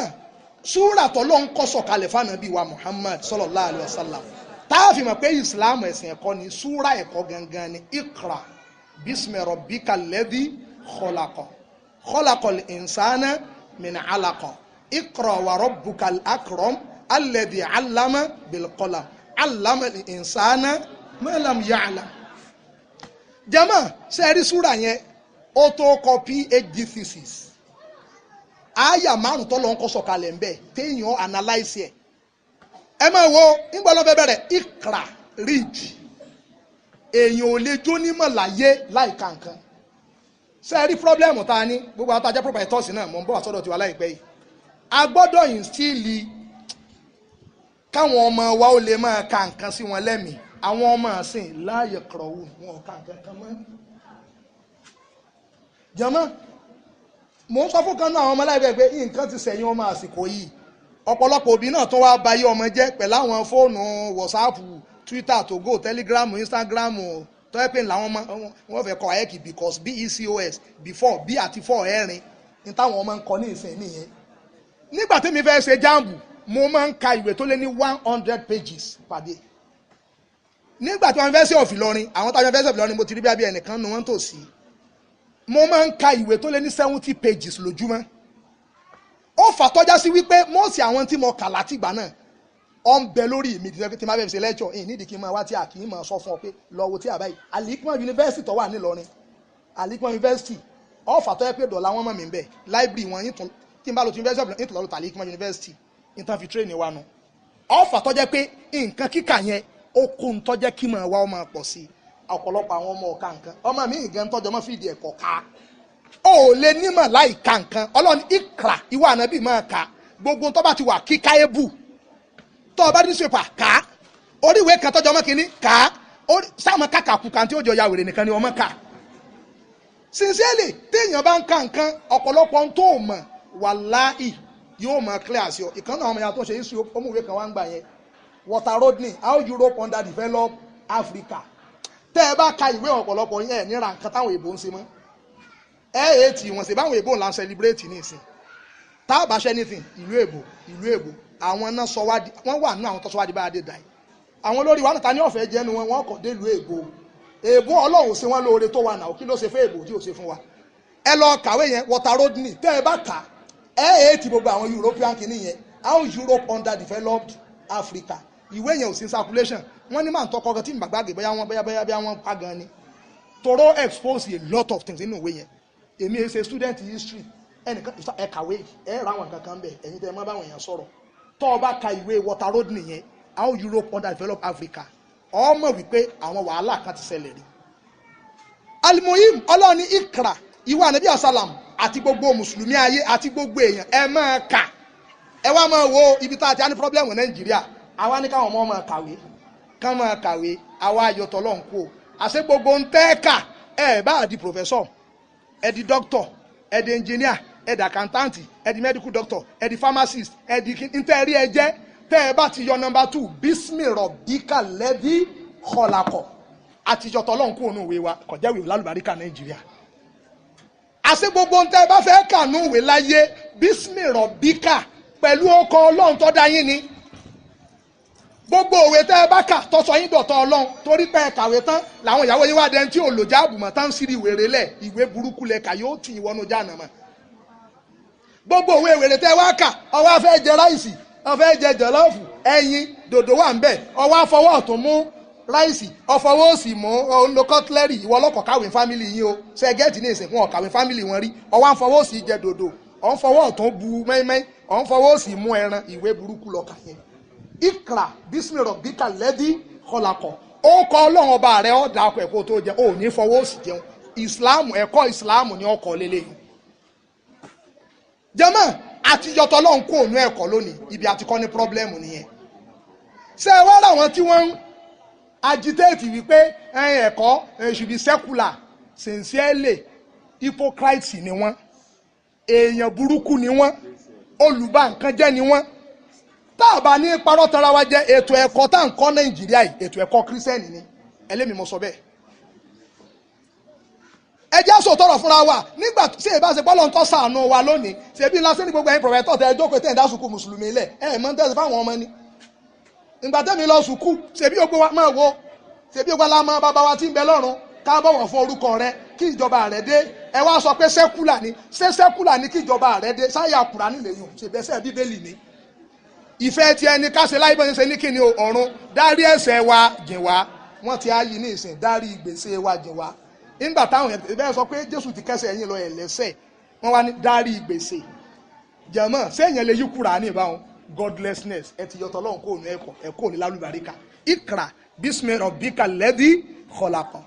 súrà tọ́lọ́ ń kọ́ sọ̀kalẹ̀ fánàbí wa Muhammad sallallahu alayhi wa sallam táàfin mọ̀ pé Islam ẹ̀sìn ẹ̀kọ́ ni súrà ẹ̀kọ́ gangan ni Iqra bismi rabbika alladhi khalaqa khalaqal insana min alaqa Iqra wa rabbukal akram alladhi allama bil qalam allama al insana ma lam ya'lam. jama sẹ́ẹ̀rí súrà yẹn ó tó kọ PhD thesis àyà márùn tọ́lọ́ ń kọ́ sọ̀kalẹ̀ ń bẹ̀ téèyàn analyse ẹ̀ ẹ máa wo nígbà lọ́fẹ́ bẹ̀rẹ̀ Iqra read èèyàn ò lè jó nímọ̀ láyé láìka nǹkan ṣe rí pọ́blẹ́mù tá a ní gbogbo àwọn tajẹ́ proprietors náà mọ̀ ń bọ̀ àsọdọ̀ tiwa láìpẹ́ yìí a gbọ́dọ̀ instill káwọn ọmọ wa ó lè máa ka nǹkan sí wọn lẹ́mìí àwọn ọmọ àsìn láàyè kọ̀rọ̀wù wọn ò ka nǹkan kan mọ́ jẹ́mọ́ mo ń sọ fún kan náà àwọn ọmọ aláìbẹ̀ pé nǹkan ti sẹ̀yìn ọmọ àsìkò yìí ọ̀pọ̀lọpọ̀ òbí náà tó wá bayé ọmọ jẹ́ pẹ̀lú àwọn fóònù WhatsApp Twitter Togo Telegram Instagram tó yẹ pé làwọn ọmọ wọn fẹ́ kọ́ ayẹ́kì because BECOS before b àti 4 ẹ̀rin ní táwọn ọmọ ń kọ ní ìsìn nìyẹn nígbà tí mi fẹ́ ṣe jáàmù mo máa ń ka ìwé tó lé ní 100 pages per day nígbà tí wọ́n fẹ́ ṣe ọ̀fìlọrin àwọn táwọn fẹ́ ṣe ọ̀fìlọrin mo ti rí bí abẹ́ ẹnìkan nu wọ́n tó sí mo máa ń ka ìwé tó lé ní 70 pages lójúmọ́ ó fà tọ́já sí wípé mọ́ọ̀sì àwọn tí mo kà látìgbà náà ọ ń bẹ lórí mi tí máa bẹ̀rẹ̀ sí lẹ́kṣọ̀ yìí nídìí kí n máa wá tí a kì í máa sọ fún ọ pé lọ́wọ́ tí a báyìí Al-Hikmat University tó wà nílọrin Al-Hikmat University ọ̀fà tó yẹ pé dọ̀là wọn mọ̀ mí bẹ̀ library wọn tí n bá lọ sí University of Ìtùlọ́lù Al-Hikmat University ìtàn fi train wa nu ọ̀fà tó jẹ́ pé nǹkan kíkà yẹn ó kó ń tọ́jẹ́ kí máa wá ọmọ pọ̀ sí ọ̀pọ̀lọpọ̀ àwọn ọmọ ọ̀ka nǹkan ọmọ mi ìgàn tọ́jọ́ mọ́ fìdí ẹ̀kọ́ ká ó lè nímọ̀ láì ka nǹkan Ọlọ́run Ikra ìwà ànábì máa ka gbogbo tó bá ti wà kíká ebù tó o bá ní sèpà ká orí ìwé kan tọ́jọ́ ọmọ kìíní ká sáàmù kàkàkù kan tí ó jọ ya wèrè nìkan ni ọmọ ká sincerely téèyàn bá ń ka nǹkan ọ̀pọ̀lọpọ̀ ń tó mọ̀ wàláì yóò mọ̀ clear sí ọ ìkànnì àwọn ọmọ yàtọ̀ ṣe é sí ọmọ ìwé kan wá ń gbà yẹn Walter Rodney how Europe underdeveloped Africa tẹ́ ẹ bá ka ìwé ọ̀pọ̀lọpọ̀ yẹn níra nǹkan táwọn èèbó ń ṣe mọ́ tí wọ́n ṣe báwọn èèbó ńlá ń celebrate ní ìsìn tá a bá ṣe anything ìlú èèbó àwọn náà sọ wádìí wọ́n wà nínú àwọn tó sọ wádìí bá a dé dà yìí àwọn olórí wa níta ní ọ̀fẹ́ jẹ́nu wọn kọ̀ dé ìlú èèbó ọlọ́run ṣe wọ́n lóore tó wà náà kí ló ṣe fún èèbó tí ò ṣe fún wa ẹ lọ kàwé yẹn Walter Rodney tẹ́ ẹ bá kà tí gbogbo àwọn European kìíní yẹn how Europe underdeveloped Africa ìwé yẹn ò sí circulation wọ́n ní máa ń tọkọ tí gbàgbàgbé bóyá wọ́n pa gan ni toro expose a lot of things nínú ìwé yẹn èmi ṣe student history ẹnìkan ẹ kàwé ẹ ra àwọn kankan bẹ ẹ̀yin tẹ́ ẹ má báwọn èèyàn sọ̀rọ̀ tó o bá ka ìwé Walter Rodney yẹn how Europe underdeveloped Africa ọmọ wípé àwọn wàhálà kan ti ṣẹlẹ̀ rí alimoyim ọlọ́ọ̀ni Ikra ìwà ànábì asalam àti gbogbo mùsùlùmí ayé àti gbogbo èèyàn ẹ máa kà ẹ wá máa wo ibi tá a ti á ní problem Nàìjíríà àwa ní káwọn ọmọ máa kàwé kán máa kàwé àwa ayọ̀tọ̀ lọ́n kú o àṣẹ gbogbo ń tẹ́ kà ẹ bá di professor ẹ di doctor ẹ di engineer ẹ di accountant ẹ di medical doctor ẹ di pharmacist ẹ di ntẹ́rí ẹ jẹ́ tẹ́ ẹ bá ti yọ number 2 bísmì rọ̀bíkà lẹ́bí kọ̀làkọ̀ àtijọ́ tọ́lọ́n kú òun ìwé wa kọjá ìwé lálùbáríkà Nàìjíríà àṣẹ gbogbo ń tẹ́ ẹ bá fẹ́ kà nú ìwé láyé bísmì rọ̀bíkà pẹ̀lú ọkọ̀ Ọlọ́run tó dá yín ni gbogbo òwe tẹ́ ẹ bá kà tọ́sọ yín dọ̀tọ̀ Ọlọ́run torí pé ẹ kàwé tán làwọn ìyàwó yín wá dẹni tí ò lò jáàbù mọ́ tán sírí ìwé lẹ̀ ìwé burúkú lẹ̀ kà yóò tì ìwọ́nú jáàna mọ́ gbogbo òwe ìwèrè tẹ́ wá kà ọwọ́ afẹ́ jẹ ráìsì ọfẹ́ jẹ jọlọ́ọ̀fù ẹyin dòdò wà ń bẹ̀ ọwọ́ afọwọ́ ọ̀tún mú ráìsì ọfọwọ́ òsì mú ọ̀nlọ kọ́tìlẹ́rì ìwọ ọlọ́kọ̀ káwé fámìlì yín o ṣẹ́gẹ́tì ní ìsìnkú ọ̀kàwé fámìlì wọn rí ọwọ́ afọwọ́ òsì jẹ dòdò ọ̀nfọwọ́ ọ̀tún bu mẹ́mẹ́ ọ̀nfọwọ́ òsì mú ẹran ìwé burúkú lọ́kà yẹn Ikra bísmì rọ̀bíkà lẹ́dí kọlàkọ̀ ó kọ́ Ọlọ́run ọba rẹ̀ ọ́ dà ọkọ̀ ẹ̀kọ́ tó jẹ ò ní fọwọ́ òsì jẹun ìsìláàmù ẹ̀kọ́ ìsìláàmù ni ọkọ̀ lélẹ́yìn jẹ́mọ́ àtijọ́tọ̀ Ọlọ́run kó òun ẹ̀kọ́ lónìí ibi àtikọ́ ní pọ́blẹ́mù nìyẹn ṣé ẹ wá rà wọn tí wọ́n ń agitate wípé ẹ̀kọ́ should be secular sincerely hypocrites ni wọ́n èèyàn burúkú ni wọ́n olùbá nǹkan jẹ́ ni wọ́n tá a bá ní parọ́ tara wa jẹ́ ètò ẹ̀kọ́ tá à ń kọ́ Nàìjíríà yìí ètò ẹ̀kọ́ kírísítẹ́nì ni ẹlẹ́mìí mo sọ bẹ́ẹ̀ ẹ jẹ́ sòtọ́rọ̀ fúnra wa nígbà tí èyí bá ṣe bọ́lọ̀ ń tọ́ sàánú wa lónìí ṣèbí ńlá sí ní gbogbo ẹ̀yin pọ̀fẹ́tọ̀ tẹ́ ẹ jókòó tẹ́ ẹ̀ dá sùkú mùsùlùmí lẹ̀ ẹ̀ mọ́ ń tẹ́sí fáwọn ọmọ ni ìgbà tẹ́mi lọ sùkú ṣèbí gbogbo wa máa wo ṣèbí gbogbo la mọ bàbá wa tí ń bẹ lọ́run ká bọ̀wọ̀ fún orúkọ rẹ kí ìjọba rẹ dé ẹ wá sọ pé sẹ́kúlà ni ṣé sẹ́kúlà ni kí ìjọba rẹ dé sáyà Kùránì lè yùn ṣèbẹ́sẹ̀ Bíbélì ni ìfẹ́ tí ẹni ká ṣe láì bọ́ ṣe ní kíni ọ̀run dárí ẹ̀ṣẹ̀ wa jìn wá wọ́n ti á yí ní ìsìn dárí ìgbésẹ̀ wa jìn wá nígbà táwọn yẹn bẹ́ẹ̀ sọ pé Jésù ti kẹ́sẹ̀ ẹ̀yìn lọ ẹ̀ lẹ́sẹ̀ wọ́n wá ní dárí ìgbésẹ̀ jẹ̀mọ́ sẹ́yìn lè yí Kùránì báwọn godlessness ẹ ti yọtọ̀ lọ́hùn kó òun ẹ̀kọ́ ní lálùbáríkà Ikra bísmì rọ̀bíkà lẹ́dí kọlàkọ̀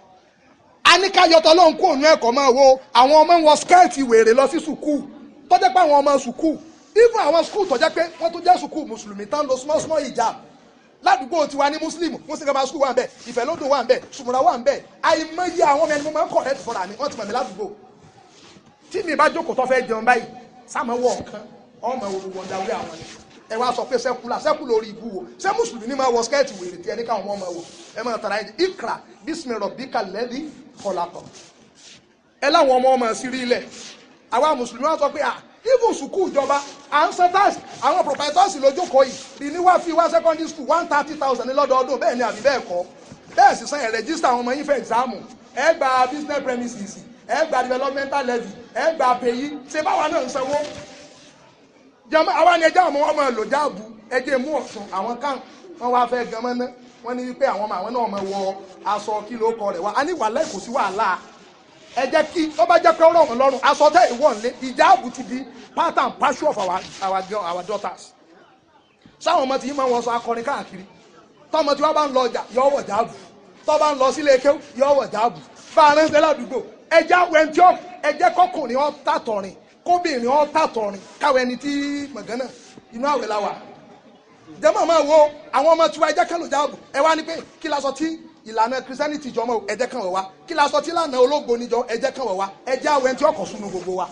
aníkà yọtọ̀ lọ́hùn kó òun ẹ̀kọ́ máa wo àwọn ọmọ wọn skẹ́ẹ̀tì wèrè lọ sí sùkúù tọ́jẹ́ pé àwọn ọmọ sùkúù even àwọn skul tọ́jẹ́ pé wọ́n tó jẹ́ sùkúù mùsùlùmí tán lo small hijab ládùúgbò tiwa ní muslim muslim grammar school wà ń bẹ ìfẹ́lódò wà ń bẹ sùmùrà wà ń bẹ àìmọye àwọn ọmọ ẹni mo máa ń correct fọ́ra mi wọ́n ti mọ̀ mí ládùúgbò tí mi bá jókòó tó fẹ́ jẹun báyìí sáàmù wọ̀ ọ̀kan ọmọ olùwọ̀n dáwé àwọn ni ẹ wá sọ pé sẹ́kùlà orí ibú wo ṣé mùsùlùmí ní máa wọ skẹ́ẹ̀tì wèrè tí ẹni káwọn ọmọ wọ ẹ máa tara ẹni Ikra bísmì rọ̀bíkà lẹ́dí kọlàkọ̀ ẹ láwọn ọmọ sí rí ilẹ̀ àwa mùsùlùmí wá sọ pé even sùkúù ìjọba à ń san tax àwọn proprietors lójókòó yìí rí ní wá fi wá secondary school 130,000 ní lọ́dọọdún bẹ́ẹ̀ ni àbí bẹ́ẹ̀ kọ́ bẹ́ẹ̀ sì san ẹ̀ register àwọn ọmọ yín fẹ́ exam ẹ gba business premises ẹ gba developmental levy ẹ gba payi ṣe báwa náà ń sanwó jẹmọ àwa ni ẹjẹ àwọn ọmọ lò jáàbù ẹjẹ mú ọ̀tún àwọn kan wọ́n wá fẹ́ gan mọ́ná wọ́n ní wípé àwọn náà máa wọ aṣọ kí ló kọ rẹ̀ wá a ní wàhálà kò sí wàhálà ẹ jẹ́ kí tó bá jẹ́ pé ó rọ̀ wọ́n lọ́rùn aṣọ tẹ́ ìwọ̀n lé ìjáàbù ti di part and parcel of our daughters sáwọn ọmọ tí yìí máa ń wọ aṣọ akọrin káàkiri tọmọ tí wọ́n bá ń lọ ọjà yọ wọ̀ jáàbù tó bá ń lọ sílé kéwú yọ wọ̀ jáàbù bá a ránṣẹ́ ládùúgbò ẹjẹ́ wẹ̀ntí ẹjẹ́ kọkùnrin ọ̀ tàtọ̀rìn kóbìnrin ọ̀ tàtọ̀rìn káwé ẹni tí mọ̀gánà inú àwẹ̀ la wà jẹ́mọ̀ máa wo àwọn ọmọ tiwa ẹjẹ́ kan lò jáàbù ẹ wá ní pé kí la sọ tí ìlànà Christianity jọmọ ẹjẹ́ kan wọ̀ wá kí la sọ tí ìlànà ológo níjọ ẹjẹ́ kan wọ̀ wá ẹjẹ́ àwẹ̀ tí ọkọ̀ sunu gbogbo wa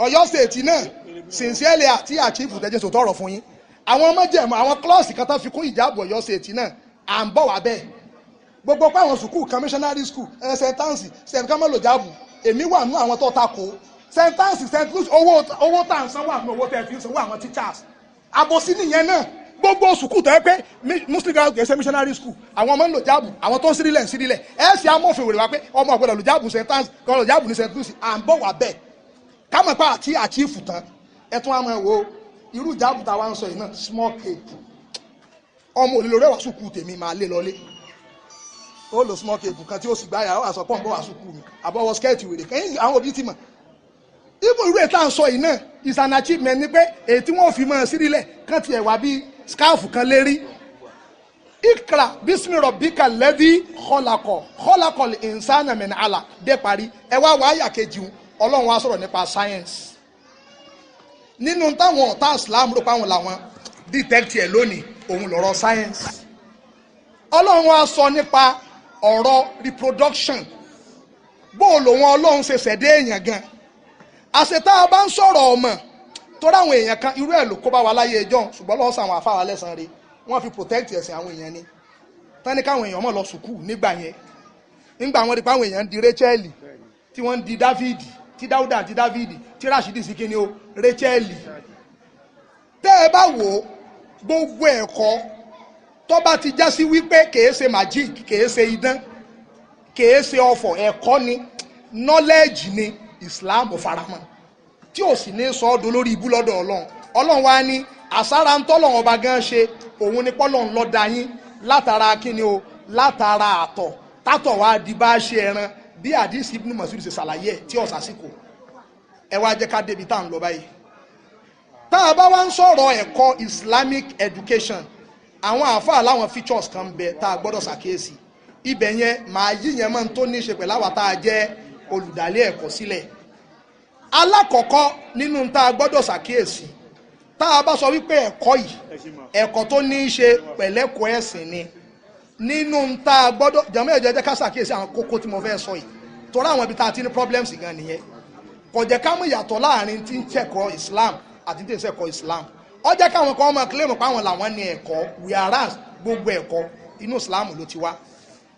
Ọ̀yọ́ state náà sincerely àti achieve tẹ́jẹ́ sòtọ́ ọ̀rọ̀ fún yín àwọn ọmọ jẹ̀mọ́ àwọn klọ́ọ̀sì kan tán fi kún ìjáàbù Ọ̀yọ́ state náà à ń bọ̀ wá bẹ́ẹ̀ gbogbo pé àwọn sùkúù commissionary school sẹńtánsì sẹńkámọ́lò jáàbù èmi wà nú àwọn tó takò sẹńtánsì sẹńtúùsì owó tá à ń sanwó àmì owó tẹ́ fi ń sanwó àwọn teachers àbòsí nìyẹn náà gbogbo sùkúù tó yẹ pé muslim girls kì í ṣe missionary school àwọn ọmọ ń lò jáàbù àwọn tó ń sírílẹ̀ ẹ̀ ṣe amófin wèrè wá pé ọmọ ọ̀gbọ́dọ̀ lò jáàbù sẹńtánsì kọ́ lò jáàbù ní sẹńtúùsì à ń bọ̀ wá bẹ́ẹ̀ kámọ̀ pa àti àchífù tán ẹ tún á mọ̀ wo irú jáàbù táwa ń sọ yìí náà small cake ọmọ òlè lórí ẹ̀wà sùkúù tèmi máa lé lọlé ó lo small cake kan tí ó sì gbáyà ó àsọ pọ́ǹpọ́ wà sùkúù mi àbọ̀wọ̀ skẹ́ẹ̀tì wèrè kẹ́yìn àwọn òbí ti mọ̀ ibùn irú ètò à ń sọ yìí náà is an achievement ni pé èyí tí wọ́n fi mọ́ sírílẹ̀ kán tiẹ̀ wá bí scarf kan lérí ikra bismi rabbika alladhi khalaqal insana min alaq dé parí ẹ wá wáyà kejì ọlọ́run wá sọ̀rọ̀ nípa science nínú táwọn ọ̀tá islam rò páwọn làwọn detect ẹ̀ lónìí òun lọ̀rọ̀ science ọlọ́run wá sọ nípa ọ̀rọ̀ reproduction bó lòun ọlọ́run ṣe ṣẹ̀dá èèyàn gan àṣetá bá ń sọ̀rọ̀ ọmọ tó ráwọn èèyàn kan irú ẹ̀ ló kó bá wa láyé ẹjọ́ ṣùgbọ́n lọ́wọ́ sàwọn àfáwà lẹ́sàn-án rẹ̀ wọ́n fi protect ẹ̀sìn àwọn èèyàn ni tán ní káwọn èèyàn mọ̀ lọ sùkúù nígbà yẹn nígbà wọn rí pé àwọn èèyàn ń di Rachel tí wọ́n ń di David tí Dáúdà di David tí Rashidi sí kíni o Rachel tẹ́ ẹ bá wò ó gbogbo ẹ̀kọ́ tó bá ti já sí wípé kèé ṣe magic kèé ṣe idán kèé ṣe ọ̀fọ̀ ẹ̀kọ́ ni knowledge ni Islam faramọ́ tí ò sì ní sọ ọ́ do lórí ibú lọ́dọ̀ Ọlọ́run wá ní àsára ń tọ́lọ̀ ọba gan ṣe òun ni pọ́lọ̀ ń lọ da yín látara kíni o látara àtọ̀ tátọ̀ wá di bá ṣe ẹran bí àdìsí Ibn Mas'ud ṣe ṣàlàyé ẹ̀ tí ọ̀sásìkò ẹ wá jẹ́ ká débi tá à ń lọ báyìí tá a bá wá ń sọ̀rọ̀ ẹ̀kọ́ Islamic education àwọn àáfàá láwọn features kan bẹ tá a gbọ́dọ̀ ṣàkíyèsí ibẹ̀ yẹn màá yí yẹn mọ́ tó ní í ṣe pẹ̀lú àwa tá a jẹ́ olùdálé ẹ̀kọ́ sílẹ̀ alákọ̀ọ́kọ́ nínú tá a gbọ́dọ̀ ṣàkíyèsí tá a bá sọ wípé ẹ̀kọ́ yìí ẹ̀kọ́ tó ní í ṣe pẹ̀lẹ́kọ̀ọ́ ẹ̀sìn ni nínú tá a gbọ́dọ̀ jàmọ́ ẹ̀jẹ̀ jẹ́ ká ṣàkíyèsí àwọn kókó tí mo fẹ́ sọ yìí torí àwọn ibi tá a ti ní problems gan nìyẹn kò jẹ́ ká mú ìyàtọ̀ láàrin tí ń ṣẹ̀kọ́ Islam àti tí ń ṣẹ̀kọ́ Islam ó jẹ́ káwọn kan máa claim pé àwọn làwọn ní ẹ̀kọ́ whereas gbogbo ẹ̀kọ́ inú Islam ló ti wá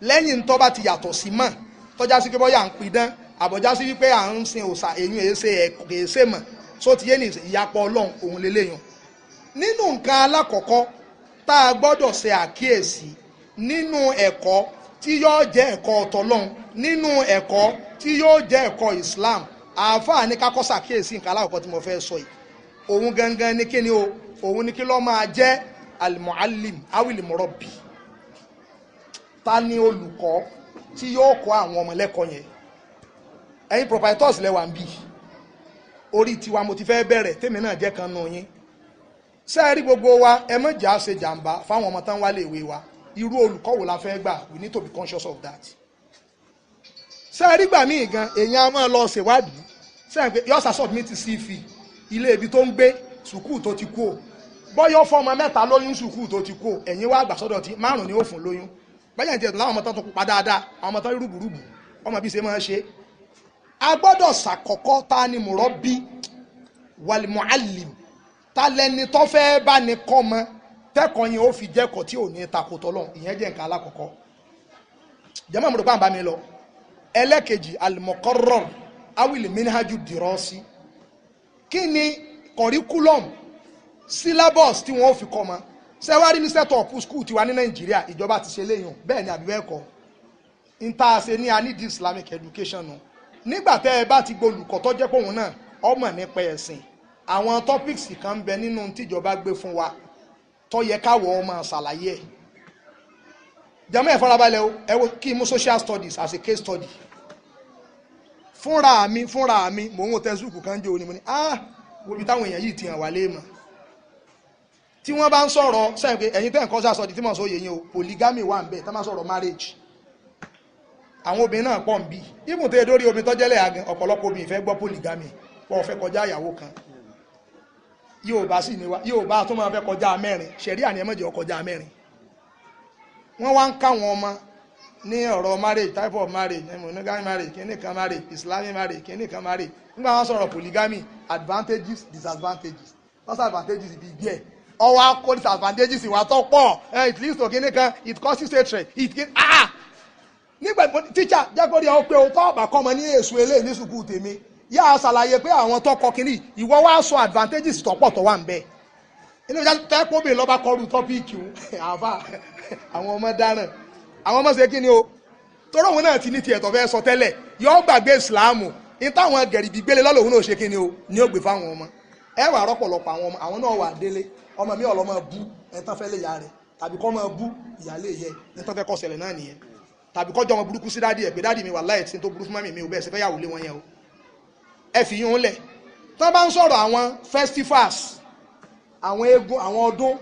lẹ́yìn tó bá ti yàtọ̀ sí mọ̀ tọ́já sí pé bọ́yà ń pidán àbọ̀já sí wípé à ń sin òòṣà èyí èéṣe mọ̀ só ti yé ní ìyapọ̀ Ọlọ́run òun lélẹ́yìn nínú nǹkan alákọ̀ọ́kọ́ tá a gbọ́dọ̀ ṣe àkíyèsí nínú ẹ̀kọ́ tí yóò jẹ́ ẹ̀kọ́ ọ̀tọ̀lọ́run nínú ẹ̀kọ́ tí yóò jẹ́ ẹ̀kọ́ Islam àáfàá ní kákọ́ ṣàkíyèsí nǹkan alákọ̀ọ́kọ́ tí mo fẹ́ sọ yìí òun gangan ní kíni o òun ní kí ló máa jẹ́ al-muallim awil murabbi ta ni olùkọ́ tí yóò kọ́ àwọn ọmọ lẹ́kọ̀ọ́ yẹn ẹ̀yin proprietors lẹ́wà ń bì orí tiwa mo ti fẹ́ bẹ̀rẹ̀ tèmi náà jẹ́ kan nù yín sẹ́ẹ̀rí gbogbo wa ẹ má jà ṣe jàǹbá fáwọn ọmọ tán wálé ìwé wa irú olùkọ́ wo la fẹ́ gbà we need to be conscious of that sẹ́ẹ̀rí gbà míì gan èèyàn á máa lọ ṣèwádìí sẹ́ẹ̀rí pé yọ́sà submit CV ilé ibi tó ń gbé sùkúù tó ti kú o bọ́yọ́ fọ́mọ mẹ́ta lóyún sùkúù tó ti kú o ẹ̀yin wá gbà sọ́dọ̀ tí márùn ni ó fún lóyún bẹ́yẹn ti ẹ̀dùn láwọn ọmọ tán tó pupa dáadáa àwọn ọmọ tán rúbùrúbù ọmọ bí ṣe máa ṣe a gbọ́dọ̀ ṣàkọ́kọ́ ta ni murabbi wal muallim ta lẹni tó fẹ́ bá ní kọ́ mọ́ tẹ́kọ̀ọ́ yẹn ó fi jẹ́kọ̀ọ́ tí ò ní takò tọ́lọ́ ìyẹn jẹ́ nǹkan alákọ̀ọ́kọ́ jẹ́mọ̀ mo rò pé à ń bá mi lọ ẹlẹ́kejì al-muqarrar awil minhaju dirasi kí ni curriculum syllabus tí wọ́n fi kọ́ mọ́ sẹ́wárí ní set up school tiwa ní Nàìjíríà ìjọba ti ṣe léyìn bẹ́ẹ̀ ni àbí bẹ́ẹ̀ kọ́ n ta ṣe ní a need Islamic education nù nígbà tẹ́ ẹ bá ti gbólùkọ́ tó jẹ́ pé òun náà ọmọ nípa ẹ̀sìn àwọn topics kan ń bẹ nínú tíjọba gbé fún wa tó yẹ káwọ́ ọmọ ṣàlàyé ẹ̀ jẹ́mọ́ ẹ̀ farabalẹ̀ o ẹ wo kí n mú social studies as a case study fúnra mi mò ń wo textbook kan jẹ́ òní mo ní wo bí táwọn èèyàn yìí ti hàn wá léèmọ̀ tí wọ́n bá ń sọ̀rọ̀ sẹ́yìn pé ẹ̀yin tẹ́ ń kọ́ social studies tí mò ń sọ yẹn o polygamy wà ń bẹ̀ tá máa sọ̀rọ̀ marriage àwọn obìnrin náà pọ̀ ń bí ibùn tó yẹ dórí obìnrin tọ́jẹ́lẹ̀ àgàn ọ̀pọ̀lọpọ̀ obìnrin fẹ́ gbọ́ polygamy wọ́n fẹ́ kọjá ìyàwó kan Yorùbá sì ni wá Yorùbá tó máa fẹ́ kọjá mẹ́rin ṣẹ̀ríà ni ẹ má jẹ́ kọjá mẹ́rin wọ́n wá ń káwọn ọmọ ní ọ̀rọ̀ marriage type of marriage monogamy marriage kíní kan marriage Islamic marriage kíní kan marriage nígbà wọ́n sọ̀rọ̀ polygamy advantages disadvantages disadvantages ibi díẹ̀ ọwọ́ akọ disadvantages ìwà tó pọ̀ it leads to kíní kan it causes hatred nígbà teacher jágbórí àwọn pé o tọ́ ọ̀bà kọ́mọ ní èso eléyìí ní sùkúù tèmi yá a ṣàlàyé pé àwọn tó kọ kínní ìwọ wá sọ advantages tó pọ̀ tó wà ń bẹ inú ìjà tẹ́kọ̀ bèèrè lọ́ba kọrù tọ́píìkì àbá àwọn ọmọ dáràn àwọn ọmọ ṣe kí ni o tọ́rọ òun náà ti ní tiẹ̀ tó fẹ́ sọ tẹ́lẹ̀ yọ gbàgbé ìsìláàmù ní táwọn gẹ̀rìbì gbélé lọ́lọ́ òun náà ṣe kí ni o ní ó gbé fáwọn ọmọ ẹ wà rọ́pọ̀lọpọ̀ àwọn ọmọ àwọn náà wà délé ọmọ mi ọlọ́mọ bú ẹ̀tàn fẹ́ lè ya rẹ̀ tàbí kọ́ mọ bú ìyálé yẹ ẹ̀tàn fẹ́ kọ́ ṣẹlẹ̀ náà nìyẹn tàbí kọ́ jọ ọmọ burúkú sí dádì ẹ̀ pé dádì mi wà láì tí tó burú fún mọ́mì mi ò bẹ́ẹ̀ ṣe fẹ́ yàwó lé wọn yẹn o ẹ fi yún un lẹ̀ tán bá ń sọ̀rọ̀ àwọn festivals àwọn eégún àwọn ọdún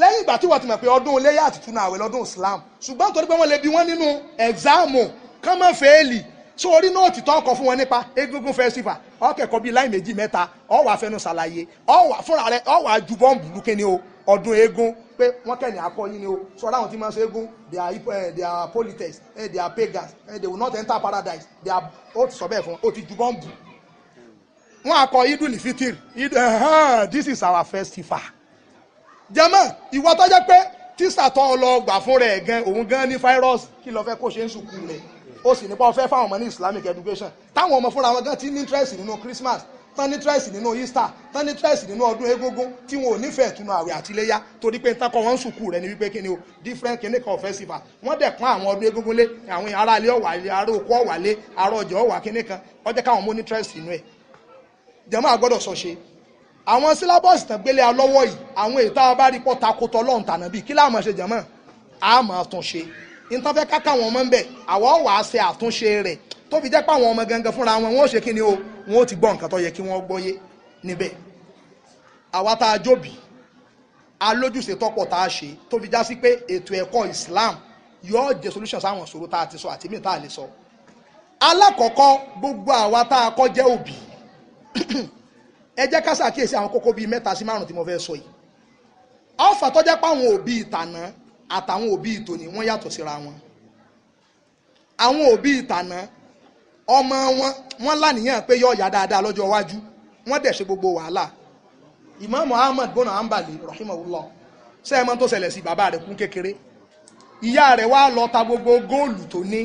lẹ́yìn ìgbà tí wọ́n ti mọ̀ pé ọdún iléyá àti túnú àwẹ̀ lọ́dún Islam ṣùgbọ́n torí pé wọ́n lè bi wọ́n nínú ẹ̀gzáàmù kán mọ́ fẹ́ẹ́lì so orí náà ti tọ́ ọkọ̀ fún wọn nípa egungun festival ọkẹ̀kọ́ bíi láì méjì mẹ́ta ọwà fẹnu ṣàlàyé ọwà fúnra rẹ ọwà ju bọ́ǹbù lúkẹ́ ni o ọdún eégún pé wọ́n kẹ́ni akọyin ni o sọ̀rọ̀ àwọn tí máa ń ṣe eégún they are polytheists they are pagans they will not enter paradise they are ó ti sọ bẹ́ẹ̀ fún ó ti ju bọ́ǹbù wọ́n akọ idul fitir this is our festival jẹ́mọ́ ìwọ tó jẹ́ pé tíṣà tó lọ gbà fún rẹ̀ gan òun gan ní fáírọ́ọ̀sì kí ló fẹ́ kó ṣe ń sùkú rẹ̀ ó sì nípa ọ̀fẹ́ fáwọn ọmọ ní Islamic education táwọn ọmọ fúnra wọn gan ti ní interest nínú Christmas tán ní interest nínú Easter tán ní interest nínú ọdún egúngún tí wọn ò nífẹ̀ẹ́ túnú àwẹ̀ àtiléyá torí pé nǹkan kan wọn ń sùkú rẹ̀ ní wípé kí ni o different kìíní kan festival wọ́n dẹ̀ kún àwọn ọdún egúngún lé àwọn ará ilé ọ̀wà ilé ará oko ọ̀wà lé ará ọjà ọ̀wà kìíní kan ó jẹ́ káwọn mú ní interest nínú ẹ̀ jẹ́mọ́ àgbọ́dọ̀ sọ ṣe àwọn sílábọ̀sì tán gbélé alọ́wọ́ yìí àwọn èyí táwọn bá rí pọ̀ takotọ́ lọ́hùn tànà bíi kí láàmú ṣe jẹ́mọ́ àmọ́ tún ṣe nítorí fẹ́ káká wọn mọ́ ń bẹ̀ àwọ̀ wàá ṣe àtúnṣe rẹ̀ tó fi jẹ́ pé àwọn ọmọ gangan fúnra wọn wọ́n ó ṣe kí ni o wọ́n ó ti gbọ́ nǹkan tó yẹ kí wọ́n gbọ́yé níbẹ̀ àwa tá a jóbi alójúṣe tọ́pọ̀ tá a ṣe tó fi já sí pé ètò ẹ̀kọ́ Islam yóò jẹ́ solution sáwọn ìṣòro tá a ti sọ àti mí tá a lè sọ alákọ̀ọ́kọ́ gbogbo àwa tá a kọ́ jẹ́ òbí ẹ jẹ́ ká ṣàkíyèsí àwọn kókó bíi 3 sí 5 tí mo fẹ́ sọ yìí ọ̀fà tó jẹ́ pé àwọn òbí ìtànà àtàwọn òbí ìtòní wọ́n yàtọ̀ síra wọn àwọn òbí ìtànà ọmọ wọn láníyàn pé yóò yá dáadáa lọ́jọ́ iwájú wọ́n dẹ̀ ṣe gbogbo wàhálà Imam Ahmad bọ́nà ambali rahimahullah sẹ́ẹ̀mọ́ tó ṣẹlẹ̀ sí bàbá rẹ̀ kún kékeré ìyá rẹ̀ wá lọ ta gbogbo góòlù tó ní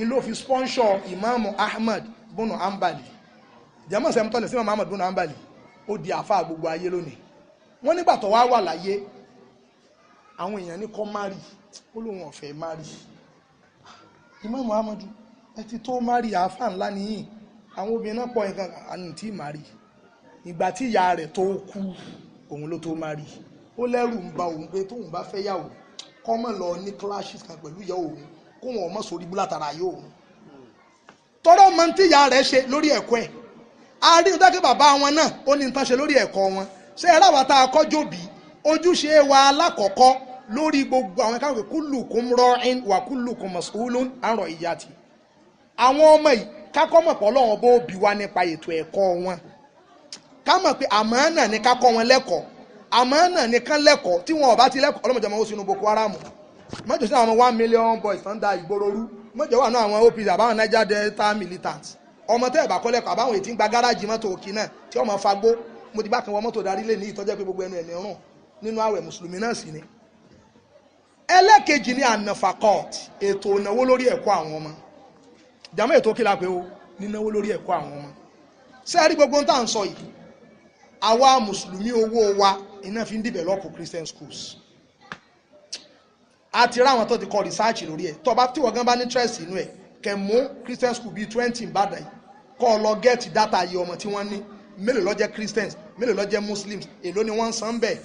ló fi sponsor Imam Ahmad bọ́nà ambali jẹ́mọ̀ sẹ́mi tọ́lẹ̀ sí Imam Ahmad bọ́nà ambali ó di àfáà gbogbo ayé lónìí wọ́n nígbà tó wá wà láyé àwọn èèyàn ní kọ́ márì ó lóun ọ̀fẹ́ márì Imam Muhammadu ẹ ti tó márì àáfà ńlá nìyí àwọn obìnrin náà pọ̀ nǹkan àní tí márì ìgbà tí ìyá rẹ̀ tó kú òun ló tó márì ó lẹ́rù ń ba òun pé tóun bá fẹ́ yàwó kọ́ mọ̀ lọ ní clashes kan pẹ̀lú ìyá òun kó wọn ọmọ sórí bú látara ayé òun tọ́rọ mọ tí ìyá rẹ̀ ṣe lórí ẹ̀kọ́ ẹ̀ àárín dákẹ́ bàbá wọn náà ó ní nǹkan ṣe lórí ẹ̀kọ́ wọn ṣé ẹ ráwa tá a kọ́jọ́ bí ojúṣe wa alákọ̀ọ́kọ́ lórí gbogbo àwọn ẹ̀ka kullukum ra'in wa kullukum mas'ulun an ra'iyati àwọn ọmọ yìí kákọ́ mọ̀ pé Ọlọ́run bó bí wa nípa ètò ẹ̀kọ́ wọn ká mọ̀ pé àmánà ní ká kọ́ wọn lẹ́kọ̀ọ́ àmánà ní kán lẹ́kọ̀ọ́ tí wọn ò bá ti lẹ́kọ̀ọ́ ọlọ́mọdé ọmọ ó sínú Boko Haram mọ́jọ sí àwọn 1 million boys tán da ìgboro rú mọ́jọ wà náà àwọn OPC àbáwọn Niger Delta militants ọmọ tẹ́ ẹ̀ bá kọ́ lẹ́kọ̀ọ́ àbáwọn ètí ń gba gáràjì mọ́tò òkì náà tí ọmọ fagbó mo ti bá kan wọ mọ́tò darí lé ní ìtọ́jẹ́ pé gbogbo ẹnu ẹ̀ ní rùn nínú àwẹ̀ mùsùlùmí náà sì ni ẹlẹ́kejì ní anafakọ́t ètò ìnáwó lórí ẹ̀kọ́ àwọn ọmọ jàmọ́ ètò kí la pé o nínáwó lórí ẹ̀kọ́ àwọn ọmọ sẹ́ẹ̀rí gbogbo ń tà ń sọ yìí àwa mùsùlùmí owó wa iná fi ń develop Christian schools àti ráwọn tó ti kọ research lórí ẹ̀ tọba tí wọ́n gan bá ní interest inú ẹ̀ kẹ̀ mú Christian school bíi 20 Ìbàdàn yìí kọ́ ọ lọ get data yìí ọmọ tí wọ́n ní mélòó ló jẹ́ Christians mélòó ló jẹ́ Muslims èló ni wọ́n ń san bẹ́ẹ̀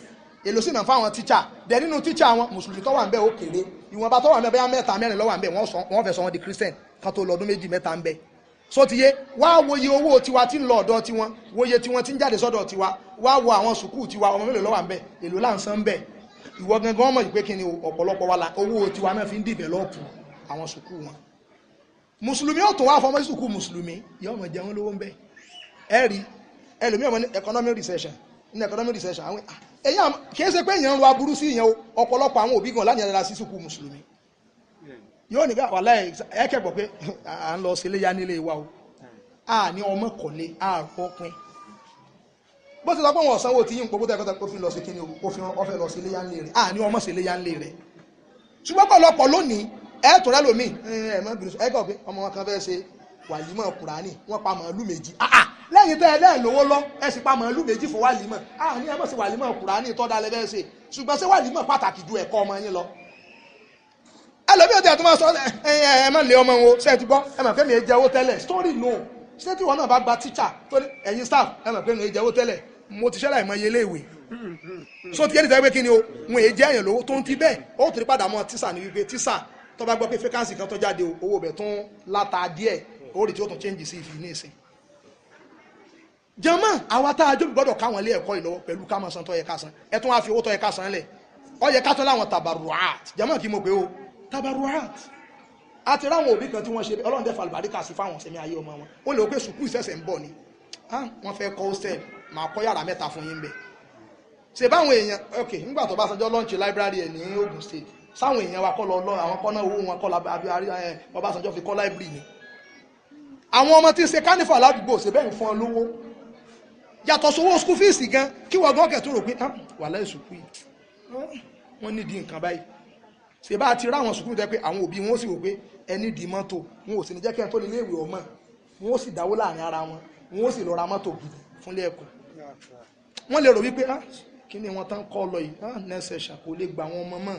èlò sì náà fáwọn tíṣà dẹ̀ nínú tíṣà wọn mùsùlùmí tó wà ń bẹ̀ ó kéré ìwọ̀nba tó wà ń bẹ̀ bẹ́ẹ̀ mẹ́ta mẹ́rin ló wà ń bẹ̀ wọ́n fẹ́ sọ wọn di christian kan tó lọ́dún méjì mẹ́ta ń bẹ̀ so ti yé wá wòye owó tiwa tí ń lọ ọ̀dọ̀ tiwọn wòye tiwọn tí ń jáde sọ́dọ̀ tiwa wá wo àwọn sùkúù tiwa ọmọ mélòó ló wà ń bẹ̀ èlò là ń san ń bẹ̀ ìwọ gangan mọ̀ pé kí ni ọ̀pọ̀lọpọ̀ wa la owó tiwa náà fi ń dìbẹ̀lọ́pù àwọn sùkúù wọn mùsùlùmí ò tó wá fọmọ sùkúù mùsùlùmí yọ ọmọ jẹun lówó ń bẹ̀ ẹ rí ẹlòmíràn mọ ní economic recession àwọn èyàn kìí ṣe pé èyàn ń ro aburú sí ìyẹn o ọ̀pọ̀lọpọ̀ àwọn òbí gan láti ẹ̀rọ sí sùkúù mùsùlùmí yóò ní bá wà láì ẹ̀kẹ́gbọ̀ pé à ń lọ sí ilé yá nílé wa o a ní ọmọ kọ̀lé àrùn pin bó ti sọ pé wọn sanwó tí yín gbogbo tẹ́kọ̀tà kó fi lọ sí kíni o fi ọfẹ́ lọ sí ilé yá nílé rẹ̀ a ní ọmọ sí ilé yá nílé rẹ̀ ṣùgbọ́n pọ̀lọpọ̀ lónìí ẹ̀ tó rẹ́ lómi ẹ̀kọ́ pé ọmọ wọn kan fẹ́ ṣe wàlímọ̀ kùránì wọ́n pa màálù méjì lẹ́yìn tẹ́ ẹ lẹ́ẹ̀ lówó lọ ẹ sì pa màálù méjì fún wàlímọ̀ ní ẹ mọ̀ sí wàlímọ̀ kùránì tọ́da lẹ́fẹ́ ṣe ṣùgbọ́n ṣé wàlímọ̀ pàtàkì ju ẹ̀kọ́ ọmọ yín lọ. ẹlòmíràn tí a tún máa sọ ẹ má lé ọmọ wọn ṣe é ti gbọ́ ẹ mọ̀ pé mi ẹ jẹ owó tẹ́lẹ̀ story no ṣé tí wọn náà bá gba teacher tó ní ẹ̀yin staff ẹ mọ̀ pé mi ẹ jẹ owó tẹ́lẹ̀ mo ti ṣẹlẹ̀ ìmọ̀ iye léèwé so ti yé ni tẹ́ pé kí ni o wọn èyí jẹ́ èèyàn lówó tó ń ti bẹ́ẹ̀ ó torí padà mọ́ tíṣà ní wípé tíṣà tó bá gbọ́ pé fẹ́kánsì kan tó jáde owó bẹ̀ tún láta díẹ̀ ó rí tí ó tún change sí ìfì ní ìsìn jàmá àwa tá a jó gbọ́dọ̀ káwọn ilé ẹ̀kọ́ ìlọ́wọ́ pẹ̀lú ká máa san tó yẹ ká san ẹ tún wá fi owó tó yẹ ká san lẹ̀ ó yẹ ká tán láwọn tabaruat jàmá kí mo pé o tabaruat àti ráwọn òbí kan tí wọ́n ṣe ọlọ́run dẹ́fà àlùbáríkà sí fáwọn sẹ́mi ayé ọmọ wọn ó lè ó pé sùkúù ìṣẹ̀ṣẹ̀ ń bọ̀ ni wọ́n fẹ́ kọ́ hostel máa kọ́ yàrá mẹ́ta fún yín bẹ̀ ṣe báwọn èèyàn ok nígbà tó bá sanjọ́ lọ́ọ̀nchì library ẹ̀ ní Ogun State sáwọn èèyàn wa kọ́ lọ lọ àwọn kọ́ náà owó wọn kọ́ Ọbásanjọ́ fi kọ́ library ni àwọn ọmọ tí ń ṣe kánífà ládùúgbò ṣe bẹ́ẹ̀ fún ọ lówó yàtọ̀ sówó school fees gan kí wọ́n gán kẹ̀tún rò pé wà láì sùkú yìí wọ́n nídìí nǹkan báyìí ṣe bá ti ráwọn sùkú tẹ́ pé àwọn òbí wọn ó sì wò pé ẹni dì mọ́tò wọn ò sì ní jẹ́ kí ẹ tó lè léèwé ọmọ wọn ó sì dáwó láàrin ara wọn wọn ó sì lọ ra mọ́tò gidi fúnlé ẹ̀kọ́ wọ́n lè rò wípé kí ni wọ́n tán kọ́ lọ yìí nẹ́sẹ̀ṣà kò lè gba àwọn ọmọ mọ́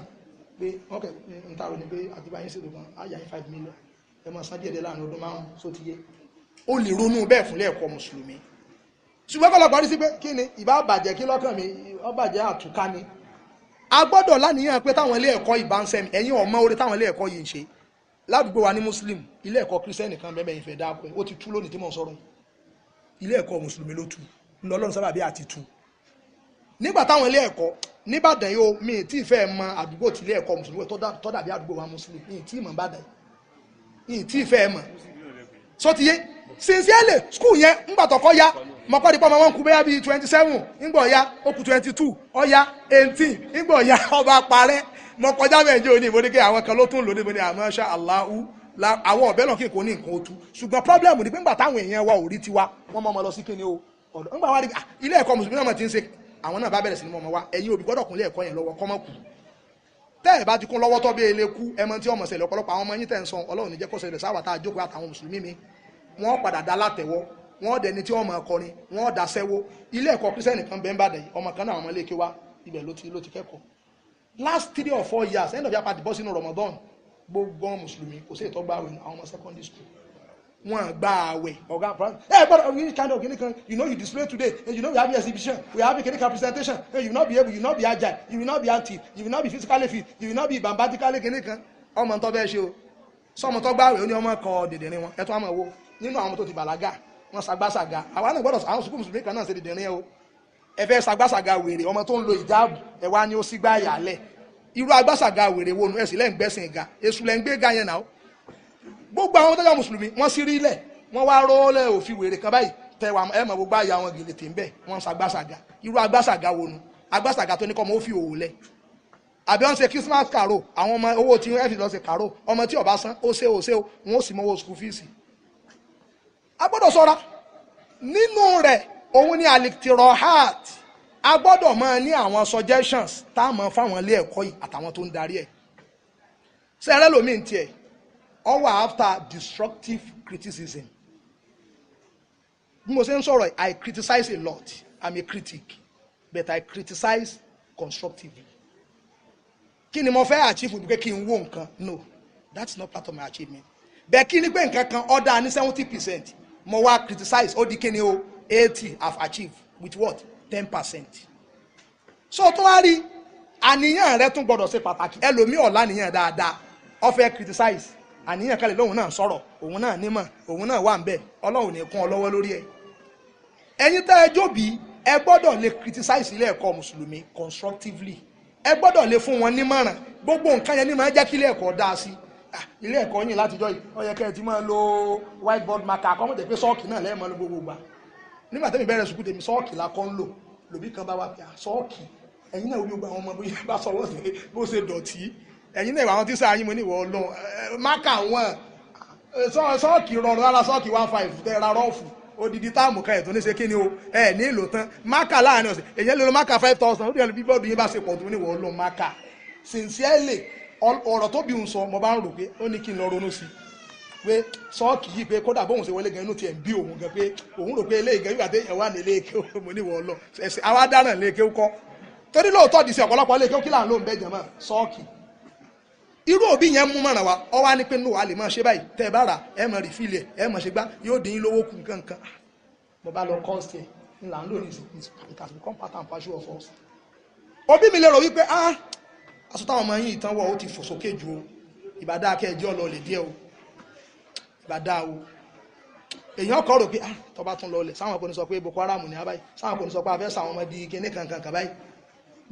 pé ọkẹ́ ń tààrọ ní pé àtibáyín sí ìdòkan àyà 5 million ẹ máa san díẹ̀dẹ̀ láàrin ọdún márùn-ún só ti yé ó lè ronú bẹ́ẹ̀ fúnlé ẹ̀kọ́ mùsùlùmí ṣùgbọ́n kọ́lọ̀pọ̀ rí sí pé kí ni ìbá bàjẹ́ kí lọ́kàn mi ó bàjẹ́ àtúká ni a gbọ́dọ̀ láníyàn pé táwọn ilé ẹ̀kọ́ ìbá ń sẹ́mi ẹ̀yin ọmọ orí táwọn ilé ẹ̀kọ́ yìí ń ṣe ládùúgbò wa ní muslim ilé ẹ̀kọ́ kírísítẹ́nì kan bẹ́ẹ̀ ìfẹ́ dáàbò ó ti tú lónìí tí mò ń sọ̀rọ̀ ilé ẹ̀kọ́ mùsùlùmí ló tú lọ́lọ́run sábà bí àti tú nígbà táwọn ilé ẹ̀kọ́ níbàdàn yóò mi tí ìfẹ́ mọ àdúgbò tí ilé ẹ̀kọ́ mùsùlùmí tó dàbí àdúgbò wa muslim yìí tí ìmọ̀ bàdàn yìí tí ìfẹ́ mọ̀ sọtiyé sincerely school yẹn ńgbà tọkọ ya mọ̀kọ́ dípọ̀ ọmọ wọn kú bẹ́yà bíi 27 ńgbọ̀ ya ó kù 22 ọya 18 ńgbọ̀ ya ọba parẹ́ mọ̀kọ́já mẹ́jọ òní ìbòdíkẹ́ àwọn kan ló tún lò níbo ni àmọ́ ṣá Allahu àwọn ọ̀bẹ náà kì í kó ní nǹkan otu ṣùgbọ́n problem ni pé ńgbà táwọn èèyàn wa ò rí tiwa wọ́n mọ́ ọmọ lọ sí kíni o ọ̀dọ̀ ńgbà wá rí ilé ẹ̀kọ́ mùsùlùmí náà ti ń ṣe àwọn náà bá bẹ̀rẹ̀ sí ní mọ́ ọmọ wa ẹ̀yin òbí gbọ́dọ̀ kúnlé ẹ̀kọ́ yẹn lọ́wọ́ kọ́mọ́ kù tẹ́ ẹ̀ bá ti kún lọ́wọ́ tó bí ele kú ẹmọ tí ọmọ ṣẹlẹ̀ ọ̀pọ̀lọpọ̀ àwọn ọmọ yín tẹ̀ ń sọ Ọlọ́run ní jẹ́ kó ṣẹlẹ̀ sáwà tá a jókòó àtàwọn mùsùlùmí mi wọ́n padà dá látẹ̀wọ́ wọ́n dẹni tí ọmọ ọkọrin wọ́n dá sẹ́wó ilé ẹ̀kọ́ kírísítẹ́nì kan bẹ́ẹ̀ ń bàdàn yìí ọmọ kan náà ọmọ ilé ké wá ibẹ̀ ló ti kẹ́kọ̀ọ́ last 3 or 4 years end of year party bọ́ sínú Ramadan gbogbo mùsùlùmí kò sí ìtọ́gbà àwẹ̀ àwọn ọmọ secondary school wọ́n gba àwẹ̀ ọ̀gá but we kind of kìnìkan you display today and you we have exhibition we have a kìnìkan presentation and you not be able you not be agile you will not be active you will not be physically fit you will not be bambatically kìnìkan ọmọ tó bẹ́ẹ̀ ṣe o sọmọ tó gbàwẹ̀ ó ní ọmọ kọ dèdèrè wọn ẹ̀tọ́ àmọ́ wo nínú àwọn tó ti bàlágà wọn sagbásaga àwa náà gbọ́dọ̀ àwọn sukùl mùsùlùmí kan náà ṣe dèdèrè yẹn o ẹ fẹ́ sagbásaga wèrè ọmọ tó ń lo ìjáàbù ẹ wá ní ó sì gbá yàlẹ̀ irú agbásaga wèrè wo nu ẹ sì lẹ́ ń gbẹ́sìn ga èṣù lẹ́ ń gbé ga yẹn náà gbogbo àwọn tọ́jà mùsùlùmí wọ́n sì rí ilẹ̀ wọ́n wá rọ́ọ́lẹ̀ òfin wèrè kan báyìí tẹwà ẹ mọ̀ gbogbo àyà wọn gèlè tè ń bẹ̀ wọ́n sagbásaga irú agbásaga wo nu agbásaga tó ní kọ́ ọmọ ó fi òwò lẹ̀ àbí wọ́n ṣe Christmas caro àwọn ọmọ owó tí wọ́n fi lọ ṣe caro ọmọ tí ó bá san ó ṣe wọ́n ó sì mọ owó school fees a gbọ́dọ̀ ṣọ́ra nínú rẹ̀ òun ni aliktirohat a gbọ́dọ̀ máa ní àwọn suggestions tá a mọ̀ fáwọn ilé ẹ̀kọ́ yìí àtàwọn tó ń darí ẹ̀ sẹ́rẹ́ lómi ń tiẹ̀ all were after destructive criticism bí mo ṣe ń sọ̀rọ̀ I criticize a lot I'm a critic but I criticize constructively kí ni mo fẹ́ achieve bí pé kí n wó nǹkan no that's not part of my achievement bẹ́ẹ̀ kí ni pé nǹkan kan ọ̀dà ní 70% mo wá criticize ó di kí ni o 80 have achieved with what 10% so tó wá rí àníyàn rẹ tún gbọdọ̀ ṣe pàtàkì. Ẹlòmíì ọ̀la àníyàn dáadáa ó fẹ́ criticize àníyàn kalẹ̀ lóhun náà sọ̀rọ̀ òun náà nímọ̀ òun náà wà ń bẹ̀ Ọlọ́run ní kún ọ lọ́wọ́ lórí ẹ̀. Ẹ̀yin tẹ́ ẹ jóbi ẹ gbọ́dọ̀ lè criticize ilé ẹ̀kọ́ mùsùlùmí constructively. Ẹ gbọ́dọ̀ lè fún wọn nímọ̀ràn. Gbogbo nǹkan yẹn ní máa jẹ́ kí ilé ẹ̀kọ́ dáa sí. Ilé ẹ̀kọ́ yìí látijọ́ yìí ó yẹ kẹ́ ẹ ti máa lo whiteboard marker kọ́ mọ̀ tẹ́ pé sọ́ọ̀kì náà lẹ́ẹ̀mọ́ ló gbogbo gbà. Nígbà tẹ́mi bẹ̀rẹ̀ sùkúù tèmi sọ́ọ̀kì la kọ́ ń lò lòbí kan bá wá pé sọ́ọ̀kì ẹ̀yin náà gbogbo àwọn ọmọ bá sọ̀rọ̀ sí bó ṣe dọ̀tí ẹ̀yin náà àwọn tí sáà yín mo ní ìwọ Ọlọ́run máka wọn sọ́ọ̀kì rọrùn rárá sọ́ọ̀kì 15 tẹ́ ra rọ́ọ̀fù odidi táàmù kan ẹ̀tún ní ṣe kí ni o ẹ̀ ní ìlò tán máka láàrin ọ̀sẹ̀ èyàn lè lo máka 5000 ó dẹ̀ bí bọ́ọ̀dù yín bá ṣe pọ̀ tó ní ìwọ Ọlọ́run máka sincerely ọ̀rọ̀ tó bí ń sọ mo bá ń rò pé ó ní kí n lọ ronú sí pé sọ́ọ̀kì yìí pé kódà bóun ṣe wọlé gan inú tiẹ̀ ń bí òun gan pé òun rò pé eléyìí gan yóò àti ẹ̀wà ní iléeké mo ní ìwọ Ọlọ́run ẹ̀sìn àwa dáràn iléeké kọ́ torí lóòótọ́ di sí ọ̀pọ̀lọpọ̀ iléeké kí là ń lò ń bẹ́ jẹ̀mọ́ sọ́ọ̀kì irú òbí yẹn mú mọ̀ràn wa ọ wá ní pé nù wà lè máa ṣe báyìí tẹ́ ẹ bá rà ẹ mọ̀ rí fílẹ̀ ẹ mọ̀ ṣe gbá yóò dín in lówó kù nǹkan mo bá lọ kọ́ọ̀sì ẹ̀ ní là ń lò ní it has become part and parcel of us. òbí mi lè rò wípé aṣọ táwọn ọmọ yín ìtàn wọ̀ ó ti fò sókè ju o ìbàdá akẹ́ẹ̀jẹ́ ọlọ́ọ̀lẹ̀ díẹ̀ o ìbàdá o èèyàn kọ́ rò pé tó bá tún lọlẹ̀ sáwọn kò ní sọ pé Boko Haram ní abáyé sáwọn kò ní sọ pé afẹ́ sáwọn ọmọ di kíní kankan kàbáyé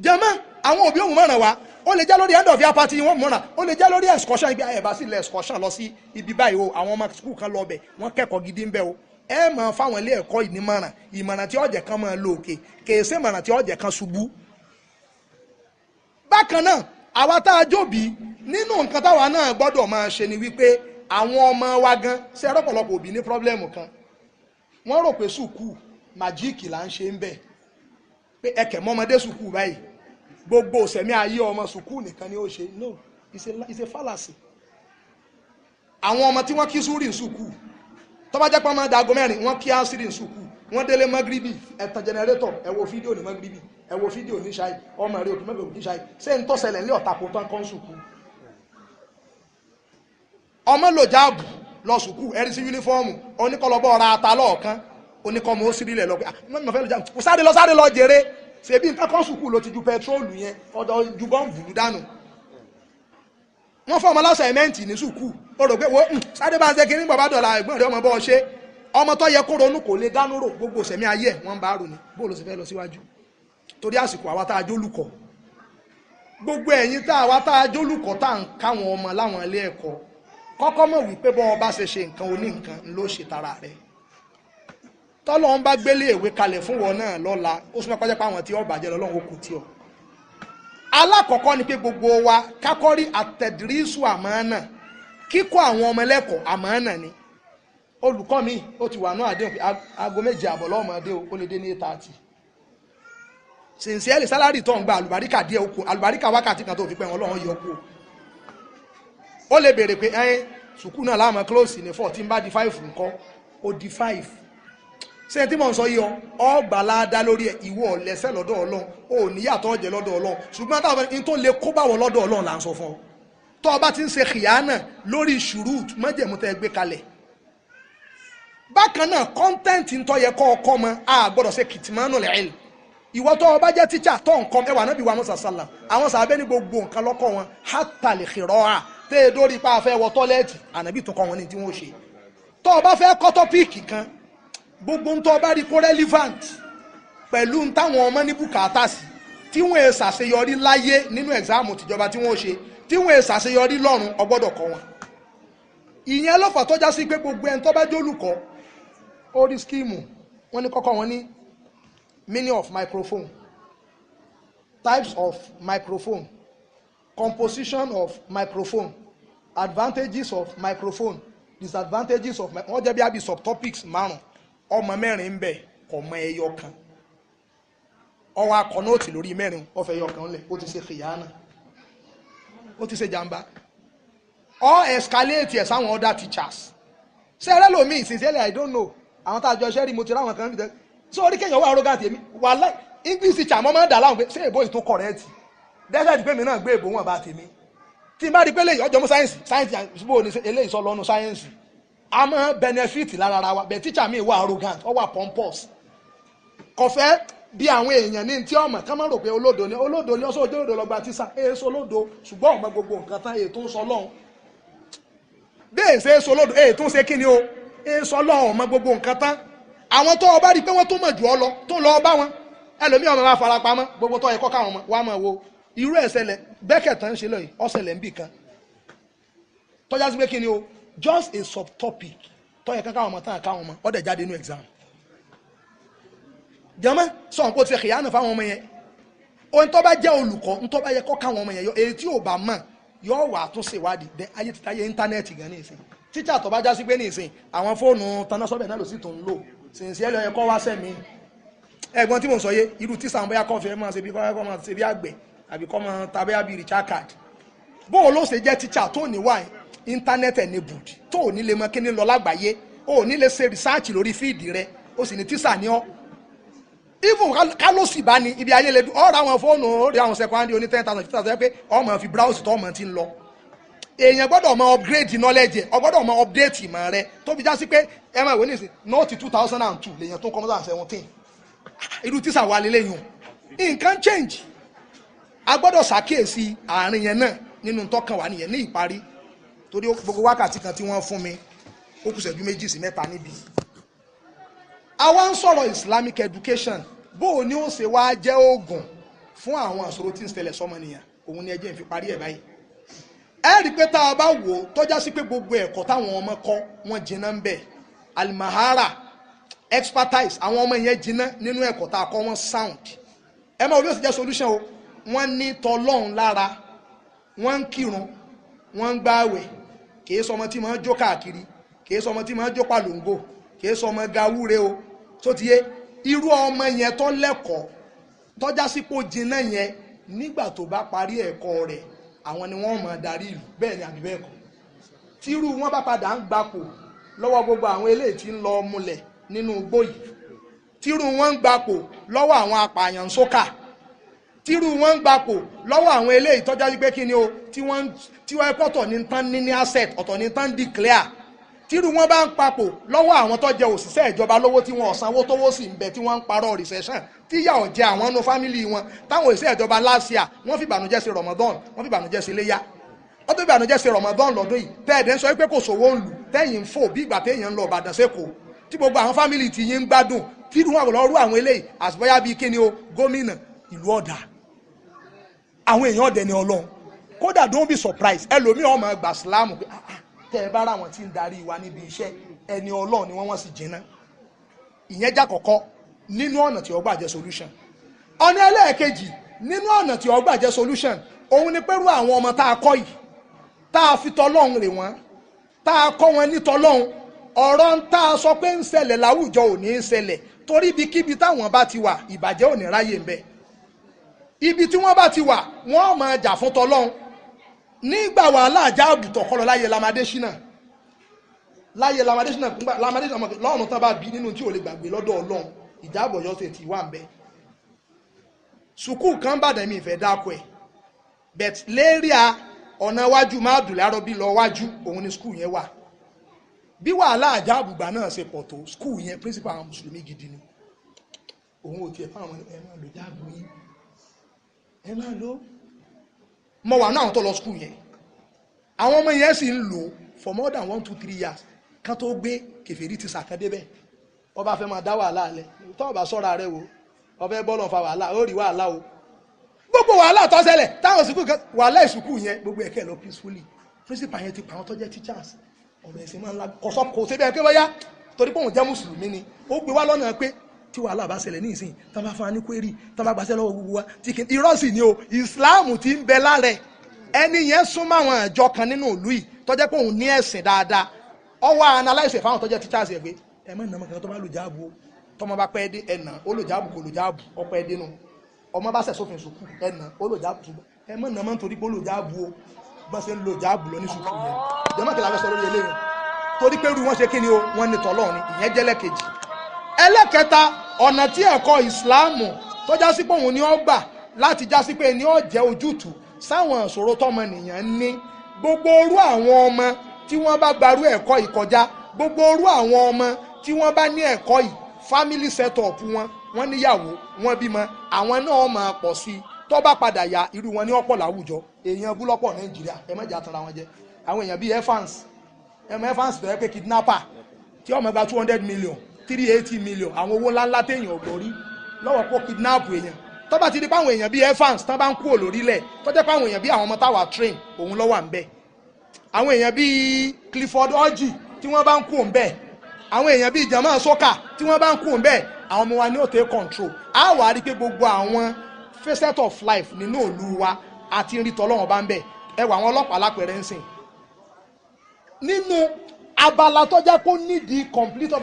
jẹ́mọ́ àwọn òbí òun mọ̀ràn wa ó lè jẹ́ lórí end of year party wọn mọ̀ràn ó lè jẹ́ lórí excursion ibi ayẹ̀bá sí ilẹ̀ excursion lọ sí ibi báyìí o àwọn ọmọ school kan lọ bẹ̀ wọ́n kẹ́kọ̀ọ́ gidi ń bẹ̀ o ẹ mọ̀ fáwọn ilé ẹ̀kọ́ ìnímọ̀ràn ìmọ̀ràn tí ọ̀jẹ̀ kan máa lo òkè kèése ìmọ̀ràn tí ọ̀jẹ̀ kan ṣubú. bákan náà àwa tá a jóbi nínú nǹkan táwa náà gbọ́dọ̀ máa ṣe ni wípé àwọn ọmọ wa gan ṣe rọ́pọ̀lọpọ̀ òbí ní pọ́blẹ́mù kan wọ́n rò pé sùkúù màjíìkì là ń ṣe ń bẹ̀ pé ẹkẹ̀ mọ́mọdé sùkúù báyìí gbogbo òsẹ̀mí ayé ọmọ sùkúù nìkan ni ó ṣe no it's a fallacy. àwọn ọmọ tí wọ́n kí súrì sùkúù tó bá jẹ́ pé wọ́n dago mẹ́rin wọ́n kí ásírì sùkúù wọ́n délé mọ́gíríbì ẹ̀tàn jẹnẹrétọ̀ ẹ wo fídíò ní mọ́gíríbì ẹ wo fídíò ní ṣáì ọmọ rẹ òkè mẹ́gbẹ̀ẹ́ òkè ṣáì ṣé ń tọ́sẹ̀lẹ̀ ní ọ̀tàkùn tán kọ́ sùkúù ọmọ lò jáàbù lọ sùkúù ẹ̀rí sí yúnífọ́ọ̀mù oníkọlọ́bọ̀ ọ̀ra ata lọ́ọ̀kan oníkọ́mọ ó sírí lẹ̀ lọ pé mọ̀ fẹ́ lọ jáàbù sáré lọ jèrè ṣebí nǹkan kan sùkúù ló ti ju pẹtrólù yẹn ọ̀dọ̀ ju bọ́ǹbù dànù wọ́n fọ́ ọmọ lọ́sẹ̀mẹ́ǹtì ní sùkúù ó rò pé sáré bá ń ṣe kí ní bàbá dọ̀la ẹ̀gbọ́n rẹ̀ ọmọ bọ́ ọ ṣe ọmọ tó yẹ kó ronú kò lè dánú rò gbogbo sẹ̀mí ayé ẹ̀ wọ́n bá rò ní bóòlù sì fẹ́ lọ síwájú torí àsìkò àwa tá a jólùkọ́ gbogbo ẹ̀yin tá àwa tá a jólùkọ́ tá à ń káwọn ọmọ láwọn ilé ẹ̀kọ́ kọ́kọ́ mọ̀ wípé bọ́ ọba ṣe ṣe nǹkan oní nǹkan ló ṣe tara rẹ̀ tọ́lọ́run bá gbélé ìwé kalẹ̀ fún wọn náà lọ́la ó súnmọ́ pàjẹ́ pé àwọn tí ó bàjẹ́ lọ́lọ́run ó kù tí ọ. alákọ̀ọ́kọ́ ni pé gbogbo wa kákọ́rí àtẹ̀dírísù àmánà kíkọ́ àwọn ọmọ ẹlẹ́kọ̀ọ́ àmánà ni olùkọ́ mi ó ti wà náà àdéhùn pé aago 7:30 lọ́mọdé ó lè dé ní 8:30 sincerely sálárì tó ń gba àlùbáríkà díẹ̀ ó kù àlùbáríkà wákàtí kan tó fi pẹ́ wọn lọ́wọ́ yọ kú ó lè béèrè pé sùkúù náà láàmú close ní 4 tí ń bá di 5 nǹkan ó di 5 ṣé tí mò ń sọ yìí ọgbà láàdá lórí ẹ ìwọ ọ̀lẹ́sẹ̀ lọ́dọ̀ Ọlọ́run ò níyàtọ̀ ọ̀jẹ̀ lọ́dọ̀ Ọlọ́run ṣùgbọ́n táwọn ẹni tó lè kó báwọ̀ lọ́dọ̀ Ọlọ́run là ń sọ fún ọ tó o bá ti ń ṣe kìyànà lórí ṣùrùt mọ́jẹ̀mú tẹ́ gbé kalẹ̀. bákan náà kọ́ńtẹ́ǹtì ń tọ́ yẹ kọ́ ọkọ́ mọ́ a gbọ́dọ̀ ṣe kìtìmánù lẹ́yìn ìwọ tó o bá jẹ́ tíṣà tó nǹkan ẹwà náà bí wà mọ́sà sálà àwọn sàbẹ́ ní gbogbo nǹkan lọ́kọ̀ wọn hátàlì xìrọ́ à tẹ́ ẹ dórí pa afẹ́ wọ tọ́lẹ́ẹ̀tì ànábì tó kọ́ wọn ní tí wọ́n ṣe tó o bá fẹ́ kọ́ tọ́píìkì kan gbogbo ń tọ́ bá rí kó relevant pẹ̀lú ń táwọn ọmọ ní bùkátà sí tí wọ́n ẹ̀ ṣàṣeyọrí láyé nínú ẹ̀gzáàmù tìjọba tí wọ́n ṣe tí wọ́n ẹ̀ ṣàṣeyọrí lọ́run ọgbọ́dọ̀ kọ́ wọn. ìyẹn lọ́fà tó já sí pé gbogbo ẹni tó bá jólùkọ́ orí skíìmù wọ́n ní kọ́kọ́ wọn ní meaning of microphone, types of microphone, composition of microphone, advantages of microphone, disadvantages of wọ́n jẹ́ bí àbí subtopics márùn ọmọ mẹ́rin ń bẹ ọmọ ẹyọ kan ọwọ́ akọ nóòtì lórí mẹ́rin ọfẹ ẹyọ kan lẹ̀ ó ti ṣe kìyànà ó ti ṣe jàmbá ọ escalate ẹ̀ sáwọn other teachers ṣe ẹrẹ́ lomi sincerely I don't know àwọn tá a jọ ṣẹ́rí mo ti ráwọn kan níbi so orí kéèyàn wà arrogant èmi wàhálà English teacher mo máa ń dà láwọn pé ṣé èbó yìí tó correct dẹ́sẹ̀ pé mi náà gbé èbó wọn bá tèmi tí n bá rí pé eléyìí ọjọ́ mú sáyẹ́nsì bó ní eléyìí sọ lọ́nu sáyẹ́nsì a máa benefit lára ara wa bẹ́ẹ̀ teacher mi wà arrogant ó wà pompous kò fẹ́ bí àwọn èèyàn ní tí ọmọ ká má rò pé olódo ni ọsọ ojú olódo lọgbà tíṣà èso olódo ṣùgbọ́n ọmọ gbogbo nǹkan tán èyí tó ń sọ lọ́hùn bẹ́ẹ̀ ṣe èso olódo èyí tó ń ṣe kí ni o èso ọlọ́hùn ọmọ gbogbo nǹkan tán àwọn tó ọba rí pé wọ́n tó mọ̀ jù ọ lọ tó lọ bá wọn ẹlòmíì ọmọ máa fara pamọ́ gbogbo tó yẹ kọ́ káwọn ọmọ wa máa wo irú ẹ̀ṣẹ̀lẹ̀ bẹ́kẹ̀ tán ṣe lọ́yìn ọ̀ṣẹ̀lẹ̀ ń bì kan tọ́já sí pé kí ni o just a subtopic tó yẹ káwọn ọmọ tán káwọn ọmọ ọ̀dẹ̀ jáde inú exam jẹ́mọ́ sọ̀n kó ti kìyànà fáwọn ọmọ yẹn ohun tó bá jẹ́ olùkọ́ ń tó bá yẹ kọ́ káwọn ọmọ yẹn yọ èyí tí ò bá mọ̀ yọ wà tún ṣèwádìí dẹ ayé ti táyé íńtánẹ́ẹ̀tì gan ní ìsìn tíṣà tó bá já sí pé ní ìsìn àwọn fóònù tanásọ́bẹ̀ náà ló sì tó ń lò sìnsì ẹ̀ lọ́yẹ kọ́ wá sẹ́mi ẹ̀gbọ́n tí mò ń sọ yé irú tíṣà ń bóyá kọ́ fẹ́ máa ṣe bí kọ́ máa ṣe bí àgbẹ̀ àbí kọ́ máa tàbí àbí richard card bóun ló ṣe jẹ́ tíṣà tó ní wà íńtánẹ́ẹ̀tì enabled tó ò ní lè mọ kíní lọ lágbàáyé ó ní lè ṣe research lórí fíìdì rẹ ó sì ní tíṣà ní ọ́ even kálọ́sì bá ní ibi ayé lè dùn ọ̀rọ̀ àwọn fóònù orí àwọn sẹ́kọ̀ndì oní 10,000 50,000 pé ọmọ fi browse tó ọmọ ti ń lọ èèyàn gbọ́dọ̀ mọ upgrade knowledge ẹ̀ ọgbọ́dọ̀ mọ update ìmọ̀ rẹ tó fi já sí pé ẹ máa wò ní ìsìn nóòtì 2002 lèèyàn tó kọ́ 2017 irú tíṣà wà lélẹ́yìn nǹkan change a gbọ́dọ̀ ṣàkíyèsí àárín yẹn náà nínú tọ́kàn wà nìyẹn ní ìparí torí gbogbo wákàtí kan tí wọ́n fún mi ó kù ṣẹ́jú 2 sí 3 níbi àwa ń sọ̀rọ̀ Islamic education bó o ní ó ṣe wá jẹ́ oògùn fún àwọn àṣòro tí ń ṣẹlẹ̀ sọ́mọnìyàn òun ni ẹjẹ́ ń fi parí ẹ̀ báyìí ẹ rí i pé tá a bá wò ó tọ́já sí pé gbogbo ẹ̀kọ́ táwọn ọmọ kọ́ wọ́n jiná ń bẹ̀ alimahara expertise àwọn ọmọ yẹn jiná nínú ẹ̀kọ́ tá a kọ́ wọ́n sound ẹ máa wọlé ó sì jẹ́ solution o wọ́n ní tọlọ́hun lára wọ́n ń kírun wọ́n ń gbààwẹ̀ kìí sọmọ tí máa ń jó káàkiri kìí sọmọ tí máa ń jó pàlóńgò kìí sọmọ gawúre o tó ti yé irú ọmọ yẹn tó lẹ́kọ̀ọ́ tọ́já sípò jiná yẹn nígbà tó bá parí ẹ̀kọ́ rẹ̀ àwọn ni wọ́n máa darí ìlú bẹ́ẹ̀ ni àbí bẹ́ẹ̀ kọ́ tírú wọn bá padà ń gbapò lọ́wọ́ gbogbo àwọn eléyìí tí ń lọ múlẹ̀ nínú igbó yìí tírú wọn ń gbapò lọ́wọ́ àwọn apààyàn sókà tírú wọn ń gbapò lọ́wọ́ àwọn eléyìí tọ́já sí pé kí ni o tí wọ́n ẹ̀kọ́ ọ̀tọ̀ ní tán ní asset ọ̀tọ̀ ní tán declare tírú wọn bá ń papò lọ́wọ́ àwọn tó jẹ òṣìṣẹ́ ìjọba lówó tí wọn ọ̀sánwó tówó sì ń bẹ tí wọ́n ń parọ́ recession tíyà ọ̀jẹ̀ àwọn ọ̀nà fámìlì wọn táwọn òṣìṣẹ́ ìjọba last year wọ́n fi ìbànújẹ́ ṣe Ramadan wọ́n fi ìbànújẹ́ ṣe léyà wọ́n tó ìbànújẹ́ ṣe Ramadan lọ́dún yìí tẹ́ẹ̀dẹ́ ń sọ pé kò sówó ń lù tẹ́yìn ń fò bí ìgbà téèyàn ń lọ Ìbàdàn sẹ́kọ̀ọ́ tí gbogbo àwọn fámìlì ti yín ń gbádùn tírú wọn lọ rú àwọn eléyìí àsìbọ́yá bíi kíni o gómìnà ìlú ọ̀dà àwọn èèyàn ọ̀dẹ̀ ni Ọlọ́run kódà don't be surprised ẹlòmíràn ọmọ ẹgbà sílámù pé tẹ́ ẹ bá ra àwọn tí ń darí wa níbi iṣẹ́ ẹni Ọlọ́run ni wọ́n sì jìnnà ìyẹn já kọ́kọ́ nínú ọ̀nà tí ó gbà jẹ́ solution ọ̀nà ẹlẹ́ẹ̀kejì nínú ọ̀nà tí ó gbà jẹ́ solution òun ni pẹ̀lú àwọn ọmọ tá a kọ́ yìí tá a fi tọlọ́run rè wọ́n tá a kọ́ wọn ní tọlọ́run ọ̀rọ̀ ń tá a sọ pé ń ṣẹlẹ̀ láwùjọ ò ní í ṣẹlẹ̀ torí ibikíbi táwọn bá ti wà ìbàjẹ́ ò ní ráyè ń bẹ ibi tí wọ́n bá ti wà wọ́n máa jà fún tọlọ́run nígbà wàhálà àjáàbù tọ̀kọ́ lọ láyé lamadésínà lọ́rùn tán bá bí nínú tí ò lè gbàgbé lọ́dọ̀ Ọlọ́run ìjábọ̀ yọ́ tẹ̀ tí wà ń bẹ sùkúù kan bàdàn mi ìfẹ́ dákọ̀ ẹ̀ bet léríà ọ̀nà wájú máa dùn lárọ́ bí lọ wájú òun ni skúù yẹn wà bí wàhálà àjáàbù gbà náà ṣe pọ̀ tó skúù yẹn principal àwọn mùsùlùmí gidi ni òun ò tiẹ̀ fáwọn ẹ máa lò jáàbù yín ẹ máa lò mọ wà náà tó lọ skúù yẹn àwọn ọmọ yẹn sì ń lò for more than 1, 2, 3 years kan tó gbé kèfèrí ti sàkán débẹ̀ ọba fẹ́ máa dá wàhálà alẹ́ tó ọba sọ́ra rẹ wo ọbẹ̀ bọ́ọ̀lù fa wàhálà ó rí wàhálà o gbogbo wàhálà tó ṣẹlẹ̀ táwọn sùkúù wàhálà ìsùkúù yẹn gbogbo ẹ̀kẹ́ lọ peacefully principal yẹn ti pa àwọn tó jẹ́ teachers ọ̀rọ̀ ẹ̀sìn máa ń la kò sí bẹ́ẹ̀ pé wáyá torí pé òun jẹ́ mùsùlùmí ni ó gbé wá lọ́nà pé tí wàhálà bá ṣẹlẹ̀ ní ìsìn tán bá fún wa ní kwérì tán bá gbàṣẹ́ lọ́wọ́ gbogbo wa tí kì í irọ́ sì ni o ìsìláàmù ti ń bẹ lára ẹni yẹn súnmọ́ àwọn àjọ kan nínú ìlú yìí tó jẹ́ pé òun ní ẹ̀sìn dáadáa ọwọ́ analyse fáwọn tó jẹ́ teachers ẹ̀ pé ẹ mọ̀ ìnáwó kan tó bá lò jáàbù tọmọ bá pẹ́ dé ẹ̀nà ó lò jáàbù kò lò jáàbù ọpẹ́ dé nù ọmọ bá sẹ̀sófin sùkú ẹ̀nà ó lò jáàbù ṣùgbọ́n ẹ mọ̀ ìnáwó nítorí pé ó lò jáàbù o bọ́n ṣe ń lò jáàbù lọ ní sùkú yẹn jẹ́mọ̀ kí la fẹ́ sọ lórí eléyìí torí pé irú wọn ṣe kí ni o wọ́n ní tọ́lọ́ ni ìyẹn jẹ́ lẹ́kejì ẹlẹ́kẹta ọ̀nà tí ẹ̀kọ́ ìsìláàmù tó já sí pé òun ni ó gbà láti já sí pé ni ó jẹ́ ojútùú sáwọn ìṣòro tọmọnìyàn ní gbogbo orú àwọn ọmọ tí wọ́n bá gbarú ẹ̀kọ́ yìí kọjá gbogbo orú àwọn ọmọ tí wọ́n bá ní ẹ̀kọ́ yìí family setup wọn wọ́n níyàwó wọ́n bímọ àwọn náà máa pọ̀ sí i tó bá padà yá irú wọn ní ọ̀pọ̀ láwùjọ èèyàn búlọ́pọ̀ Nàìjíríà ẹ má jà tanra wọn jẹ àwọn èèyàn bíi Evans tó yẹ pé kidnapper tí ọmọ gba 200 million 380 million àwọn owó ńláńlá téèyàn ò gbọ́ rí lọ́wọ́ kó kidnap èèyàn tó bá ti di páwọn èèyàn bíi Evans tán bá ń kú olórílẹ̀ tó jẹ́ páwọn èèyàn bíi àwọn ọmọ táwa train òun lọ́wọ́ à ń bẹ̀ àwọn èèyàn bíi Clifford Orji tí wọ́n bá ń kú òun bẹ̀ àwọn èèyàn bíi Jamal Soka tí wọ́n bá ń kú òun bẹ̀ àwọn ọmọ wa ní ó take control á wà á rí pé gbogbo àwọn facet of life nínú òlu wa àti rí tọ́lọ́wọ́n bá ń bẹ̀ ẹ wà àwọn ọlọ́pàá lápẹ̀rẹ̀ ń sìn nínú abala tó jẹ́ kó nídìí complete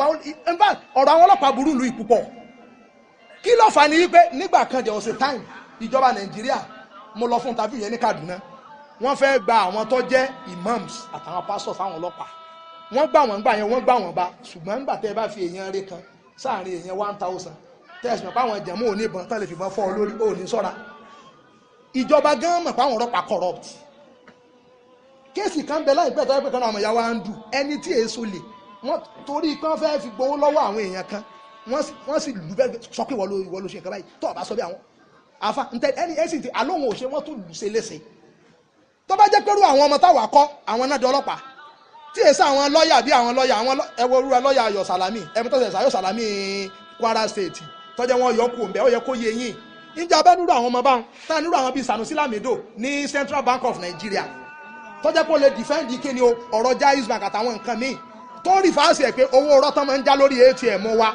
in fact ọ̀rọ̀ àwọn ọlọ́pàá burú lu ìpúpọ̀ kí ló fà ní wípé nígbà kan there was a time ìjọba Nàìjíríà mo lọ fún interview yẹn ní Kaduna wọ́n fẹ́ gba àwọn tó jẹ́ imams àtàwọn pastors fáwọn ọlọ́pàá wọ́n gbà wọ́n gbà yẹn wọ́n gbà wọ́n bá ṣùgbọ́n nígbà tẹ́ ẹ bá fi èèyàn rẹ kan sáàrin èèyàn 1000 tẹ́sí mọ̀ páwọn jẹ̀mú òní ìbọn tán lè fìbọn fọ́ ọ lórí òní sọ́ra ìjọba gan mọ̀ páwọn ọlọ́pàá corrupt kéèsì kan bẹ láìpẹ́ tó yẹ pé kan náà ọmọ ìyá wa ń dù ẹni tí èso lè wọ́n torí pé wọ́n fẹ́ẹ́ fi gbowó lọ́wọ́ àwọn èèyàn kan wọ́n sì lù bẹ́ẹ̀ sọ pé ìwọ ló ṣe nǹkan báyìí tó o bá sọ bí àwọn àfa ẹni ẹ̀sìn tí alóhùn òṣè wọ́n tún lù ṣe léṣe tó bá jẹ́ pẹ́rú àwọn ọmọ táwa kọ́ àwọn náà di ọlọ́pàá tí èsì àwọn lọ́ọ̀yà bí àwọn lọ́ọ̀yà àwọn ẹwọ orúra lọ́ọ̀yà Ayọ̀ Sàlámì ẹ̀mí tó ṣẹ̀ṣẹ̀ Ayọ̀ Sàlámì Kwara State tọ́jẹ́ wọn yọ kú òǹbẹ́ ó yẹ kó yé yín ìjà bẹ́ẹ̀ nírú àwọn ọmọ báwọn tá nírú àwọn bíi Sanusi Lamido ní Central Bank of Nigeria tọ́jẹ́ kó lè defend kí ni o ọ̀rọ̀ Jaiz Bank àtàwọn nǹkan míì tó rí fàásì ẹ̀ pé owó ọ̀rọ̀ tán máa ń já lórí ATM wa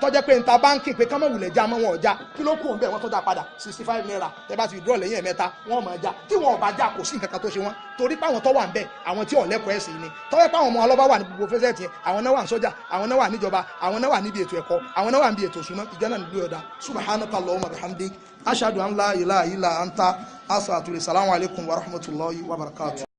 tọ́jẹ́ pé níta báńkì pé kọ́mọ̀ wùlẹ̀ já mọ́ wọn ọ̀já kí ló kù òǹbẹ́ wọn tọ́jà padà 65 naira tẹ́ bá ti withdraw lẹ́yìn ẹ̀mẹ́ta wọn máa já tí wọn ò bá já kò sí nǹkan kan tó ṣe wọn torí páwọn tó wà ń bẹ̀ àwọn tí ọ̀lẹ́kọ̀ọ́ ẹ̀sìn ni tọ́wẹ́ páwọn ọmọ ọlọ́ba wà ní gbogbo fẹ́sẹ̀ tiẹ̀ àwọn náà wà ní sọ́jà àwọn náà wà níjọba àwọn náà wà níbi ètò ẹ̀kọ́ àwọn náà wà níbi ètò ìṣúná ìjọ́nà nílùú ọ̀dà subhanaka Allahumma bihamdik ashhadu an la ilaha illa anta astaghfiruka wa atubu ilayk. Assalamu alaikum wa rahmatullahi wa barakatuh.